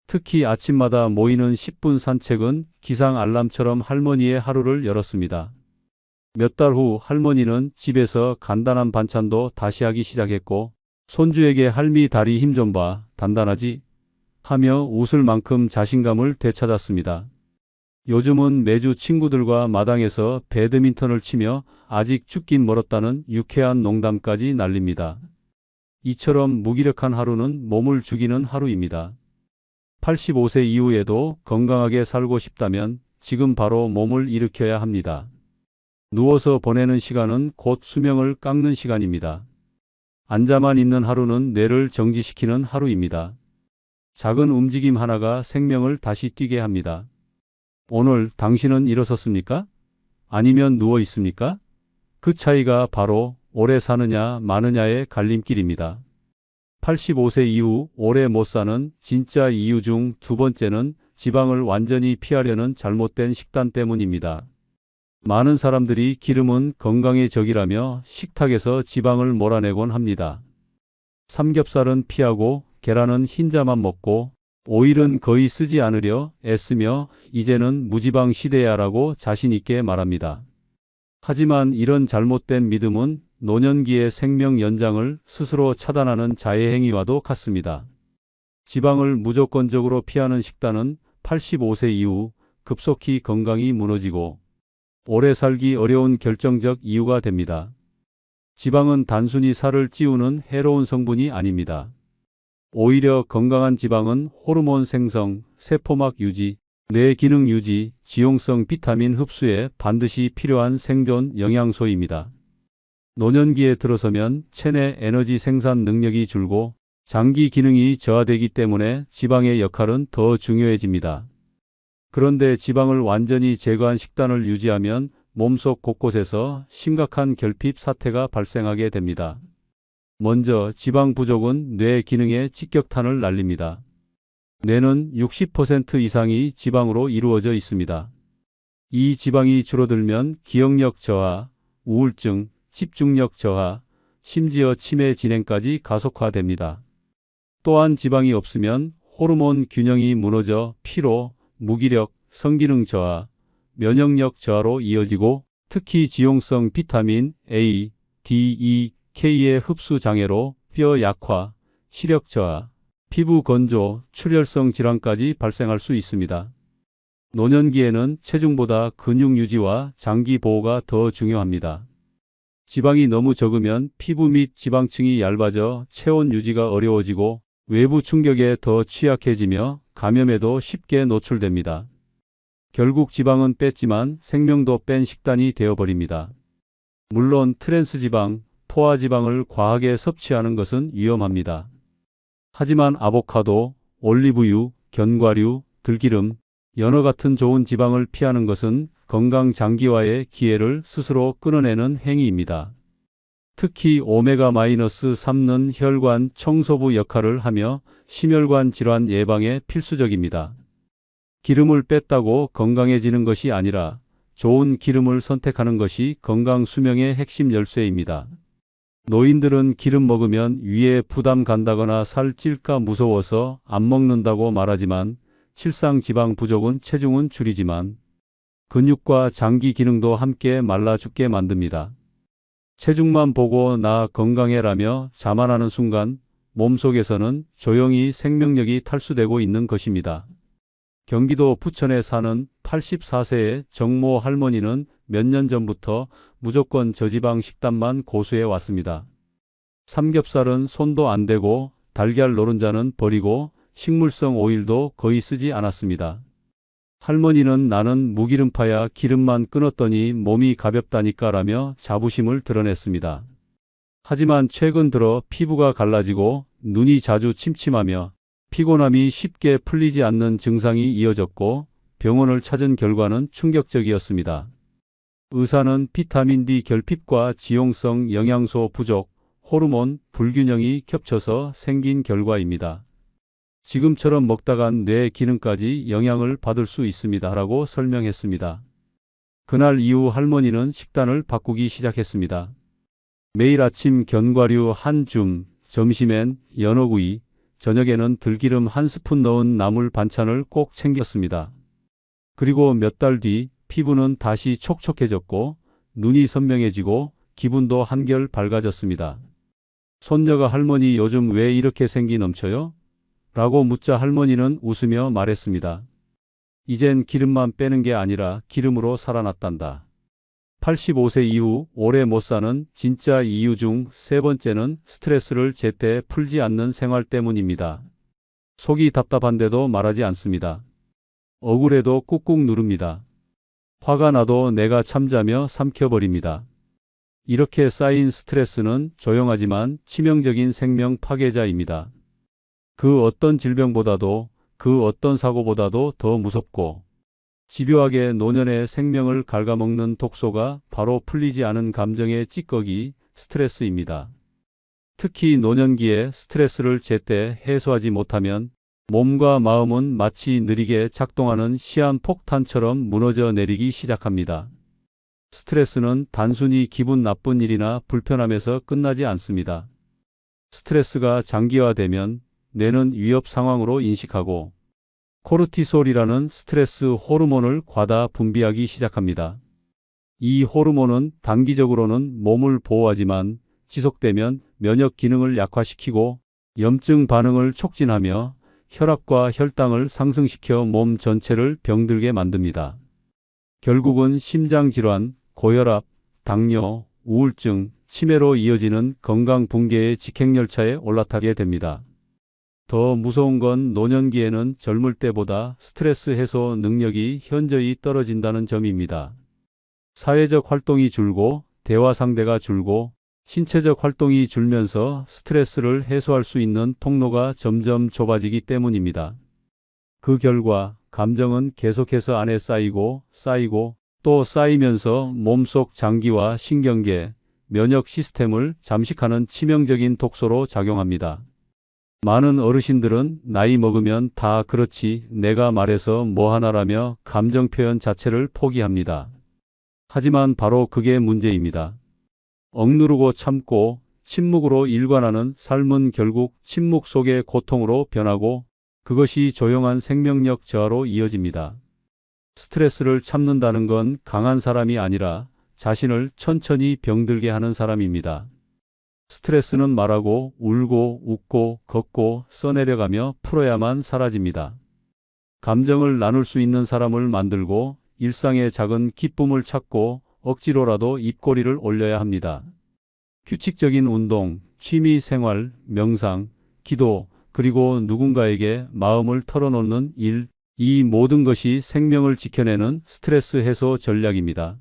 특히 아침마다 모이는 10분 산책은 기상 알람처럼 할머니의 하루를 열었습니다. 몇 달 후 할머니는 집에서 간단한 반찬도 다시 하기 시작했고 손주에게 할미 다리 힘 좀 봐, 단단하지? 하며 웃을 만큼 자신감을 되찾았습니다. 요즘은 매주 친구들과 마당에서 배드민턴을 치며 아직 죽긴 멀었다는 유쾌한 농담까지 날립니다. 이처럼 무기력한 하루는 몸을 죽이는 하루입니다. 85세 이후에도 건강하게 살고 싶다면 지금 바로 몸을 일으켜야 합니다. 누워서 보내는 시간은 곧 수명을 깎는 시간입니다. 앉아만 있는 하루는 뇌를 정지시키는 하루입니다. 작은 움직임 하나가 생명을 다시 뛰게 합니다. 오늘 당신은 일어섰습니까? 아니면 누워 있습니까? 그 차이가 바로 오래 사느냐 마느냐의 갈림길입니다. 85세 이후 오래 못 사는 진짜 이유 중 두 번째는 지방을 완전히 피하려는 잘못된 식단 때문입니다. 많은 사람들이 기름은 건강의 적이라며 식탁에서 지방을 몰아내곤 합니다. 삼겹살은 피하고 계란은 흰자만 먹고 오일은 거의 쓰지 않으려 애쓰며 이제는 무지방 시대야라고 자신 있게 말합니다. 하지만 이런 잘못된 믿음은 노년기의 생명 연장을 스스로 차단하는 자해 행위와도 같습니다. 지방을 무조건적으로 피하는 식단은 85세 이후 급속히 건강이 무너지고 오래 살기 어려운 결정적 이유가 됩니다. 지방은 단순히 살을 찌우는 해로운 성분이 아닙니다. 오히려 건강한 지방은 호르몬 생성, 세포막 유지, 뇌 기능 유지, 지용성 비타민 흡수에 반드시 필요한 생존 영양소입니다. 노년기에 들어서면 체내 에너지 생산 능력이 줄고 장기 기능이 저하되기 때문에 지방의 역할은 더 중요해집니다. 그런데 지방을 완전히 제거한 식단을 유지하면 몸속 곳곳에서 심각한 결핍 사태가 발생하게 됩니다. 먼저 지방 부족은 뇌 기능에 직격탄을 날립니다. 뇌는 60% 이상이 지방으로 이루어져 있습니다. 이 지방이 줄어들면 기억력 저하, 우울증, 집중력 저하, 심지어 치매 진행까지 가속화됩니다. 또한 지방이 없으면 호르몬 균형이 무너져 피로, 무기력, 성기능 저하, 면역력 저하로 이어지고 특히 지용성 비타민 A, D, E, K의 흡수 장애로 뼈 약화, 시력 저하, 피부 건조, 출혈성 질환까지 발생할 수 있습니다. 노년기에는 체중보다 근육 유지와 장기 보호가 더 중요합니다. 지방이 너무 적으면 피부 및 지방층이 얇아져 체온 유지가 어려워지고 외부 충격에 더 취약해지며 감염에도 쉽게 노출됩니다. 결국 지방은 뺐지만 생명도 뺀 식단이 되어버립니다. 물론 트랜스지방, 포화지방을 과하게 섭취하는 것은 위험합니다. 하지만 아보카도, 올리브유, 견과류, 들기름, 연어 같은 좋은 지방을 피하는 것은 건강 장기화의 기회를 스스로 끊어내는 행위입니다. 특히 오메가-3는 혈관 청소부 역할을 하며 심혈관 질환 예방에 필수적입니다. 기름을 뺐다고 건강해지는 것이 아니라 좋은 기름을 선택하는 것이 건강 수명의 핵심 열쇠입니다. 노인들은 기름 먹으면 위에 부담 간다거나 살 찔까 무서워서 안 먹는다고 말하지만 실상 지방 부족은 체중은 줄이지만 근육과 장기 기능도 함께 말라 죽게 만듭니다. 체중만 보고 나 건강해라며 자만하는 순간 몸속에서는 조용히 생명력이 탈수되고 있는 것입니다. 경기도 부천에 사는 84세의 정모 할머니는 몇 년 전부터 무조건 저지방 식단만 고수해 왔습니다. 삼겹살은 손도 안 대고 달걀 노른자는 버리고 식물성 오일도 거의 쓰지 않았습니다. 할머니는 나는 무기름파야 기름만 끊었더니 몸이 가볍다니까 라며 자부심을 드러냈습니다. 하지만 최근 들어 피부가 갈라지고 눈이 자주 침침하며 피곤함이 쉽게 풀리지 않는 증상이 이어졌고 병원을 찾은 결과는 충격적이었습니다. 의사는 비타민 D 결핍과 지용성 영양소 부족, 호르몬 불균형이 겹쳐서 생긴 결과입니다. 지금처럼 먹다간 뇌 기능까지 영향을 받을 수 있습니다. 라고 설명했습니다. 그날 이후 할머니는 식단을 바꾸기 시작했습니다. 매일 아침 견과류 한 줌, 점심엔 연어구이, 저녁에는 들기름 한 스푼 넣은 나물 반찬을 꼭 챙겼습니다. 그리고 몇 달 뒤 피부는 다시 촉촉해졌고 눈이 선명해지고 기분도 한결 밝아졌습니다. 손녀가 할머니 요즘 왜 이렇게 생기 넘쳐요? 라고 묻자 할머니는 웃으며 말했습니다. 이젠 기름만 빼는 게 아니라 기름으로 살아났단다. 85세 이후 오래 못 사는 진짜 이유 중 세 번째는 스트레스를 제때 풀지 않는 생활 때문입니다. 속이 답답한데도 말하지 않습니다. 억울해도 꾹꾹 누릅니다. 화가 나도 내가 참자며 삼켜버립니다. 이렇게 쌓인 스트레스는 조용하지만 치명적인 생명 파괴자입니다. 그 어떤 질병보다도 그 어떤 사고보다도 더 무섭고 집요하게 노년의 생명을 갉아먹는 독소가 바로 풀리지 않은 감정의 찌꺼기, 스트레스입니다. 특히 노년기에 스트레스를 제때 해소하지 못하면 몸과 마음은 마치 느리게 작동하는 시한폭탄처럼 무너져 내리기 시작합니다. 스트레스는 단순히 기분 나쁜 일이나 불편함에서 끝나지 않습니다. 스트레스가 장기화되면 뇌는 위협 상황으로 인식하고 코르티솔이라는 스트레스 호르몬을 과다 분비하기 시작합니다. 이 호르몬은 단기적으로는 몸을 보호하지만 지속되면 면역 기능을 약화시키고 염증 반응을 촉진하며 혈압과 혈당을 상승시켜 몸 전체를 병들게 만듭니다. 결국은 심장질환, 고혈압, 당뇨, 우울증, 치매로 이어지는 건강 붕괴의 직행열차에 올라타게 됩니다. 더 무서운 건 노년기에는 젊을 때보다 스트레스 해소 능력이 현저히 떨어진다는 점입니다. 사회적 활동이 줄고 대화 상대가 줄고 신체적 활동이 줄면서 스트레스를 해소할 수 있는 통로가 점점 좁아지기 때문입니다. 그 결과 감정은 계속해서 안에 쌓이고 또 쌓이면서 몸속 장기와 신경계, 면역 시스템을 잠식하는 치명적인 독소로 작용합니다. 많은 어르신들은 나이 먹으면 다 그렇지 내가 말해서 뭐하나라며 감정 표현 자체를 포기합니다. 하지만 바로 그게 문제입니다. 억누르고 참고 침묵으로 일관하는 삶은 결국 침묵 속의 고통으로 변하고 그것이 조용한 생명력 저하로 이어집니다. 스트레스를 참는다는 건 강한 사람이 아니라 자신을 천천히 병들게 하는 사람입니다. 스트레스는 말하고 울고 웃고 걷고 써내려가며 풀어야만 사라집니다. 감정을 나눌 수 있는 사람을 만들고 일상의 작은 기쁨을 찾고 억지로라도 입꼬리를 올려야 합니다. 규칙적인 운동, 취미 생활, 명상, 기도, 그리고 누군가에게 마음을 털어놓는 일, 이 모든 것이 생명을 지켜내는 스트레스 해소 전략입니다.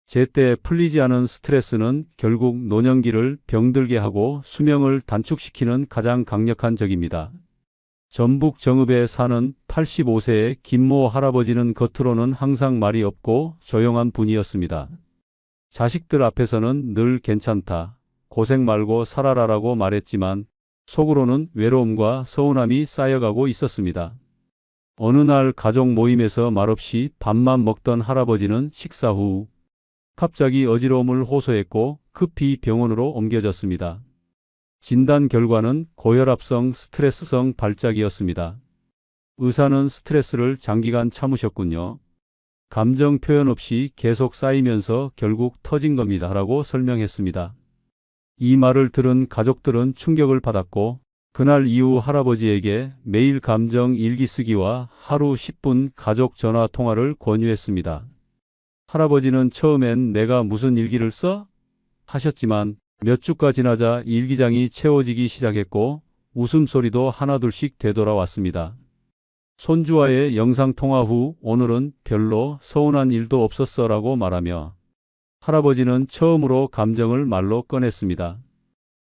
제때 풀리지 않은 스트레스는 결국 노년기를 병들게 하고 수명을 단축시키는 가장 강력한 적입니다. 전북 정읍에 사는 85세의 김모 할아버지는 겉으로는 항상 말이 없고 조용한 분이었습니다. 자식들 앞에서는 늘 괜찮다, 고생 말고 살아라라고 말했지만 속으로는 외로움과 서운함이 쌓여가고 있었습니다. 어느 날 가족 모임에서 말없이 밥만 먹던 할아버지는 식사 후 갑자기 어지러움을 호소했고 급히 병원으로 옮겨졌습니다. 진단 결과는 고혈압성 스트레스성 발작이었습니다. 의사는 스트레스를 장기간 참으셨군요. 감정 표현 없이 계속 쌓이면서 결국 터진 겁니다. 라고 설명했습니다. 이 말을 들은 가족들은 충격을 받았고 그날 이후 할아버지에게 매일 감정 일기 쓰기와 하루 10분 가족 전화 통화를 권유했습니다. 할아버지는 처음엔 내가 무슨 일기를 써? 하셨지만 몇 주가 지나자 일기장이 채워지기 시작했고 웃음소리도 하나둘씩 되돌아왔습니다. 손주와의 영상통화 후 오늘은 별로 서운한 일도 없었어 라고 말하며 할아버지는 처음으로 감정을 말로 꺼냈습니다.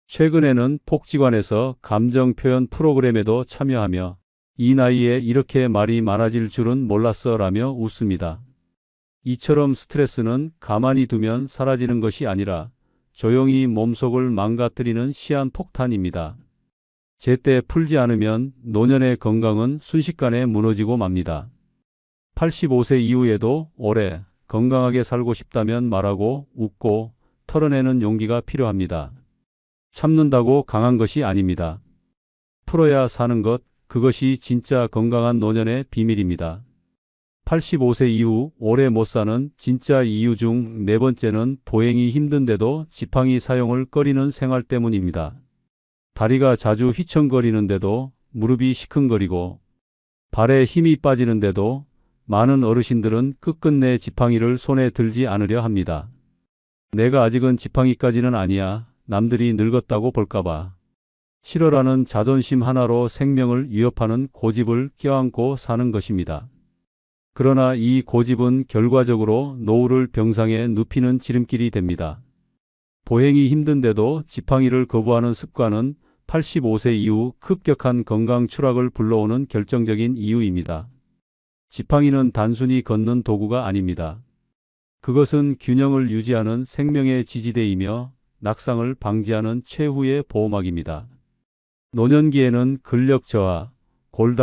최근에는 복지관에서 감정 표현 프로그램에도 참여하며 이 나이에 이렇게 말이 많아질 줄은 몰랐어 라며 웃습니다. 이처럼 스트레스는 가만히 두면 사라지는 것이 아니라 조용히 몸속을 망가뜨리는 시한폭탄입니다. 제때 풀지 않으면 노년의 건강은 순식간에 무너지고 맙니다. 85세 이후에도 오래 건강하게 살고 싶다면 말하고 웃고 털어내는 용기가 필요합니다. 참는다고 강한 것이 아닙니다. 풀어야 사는 것, 그것이 진짜 건강한 노년의 비밀입니다. 85세 이후 오래 못 사는 진짜 이유 중 네 번째는 보행이 힘든데도 지팡이 사용을 꺼리는 생활 때문입니다. 다리가 자주 휘청거리는데도 무릎이 시큰거리고 발에 힘이 빠지는데도 많은 어르신들은 끝끝내 지팡이를 손에 들지 않으려 합니다. 내가 아직은 지팡이까지는 아니야. 남들이 늙었다고 볼까봐. 싫어라는 자존심 하나로 생명을 위협하는 고집을 껴안고 사는 것입니다. 그러나 이 고집은 결과적으로 노후를 병상에 눕히는 지름길이 됩니다. 보행이 힘든데도 지팡이를 거부하는 습관은 85세 이후 급격한 건강 추락을 불러오는 결정적인 이유입니다. 지팡이는 단순히 걷는 도구가 아닙니다. 그것은 균형을 유지하는 생명의 지지대이며 낙상을 방지하는 최후의 보호막입니다. 노년기에는 근력 저하, 골다공증,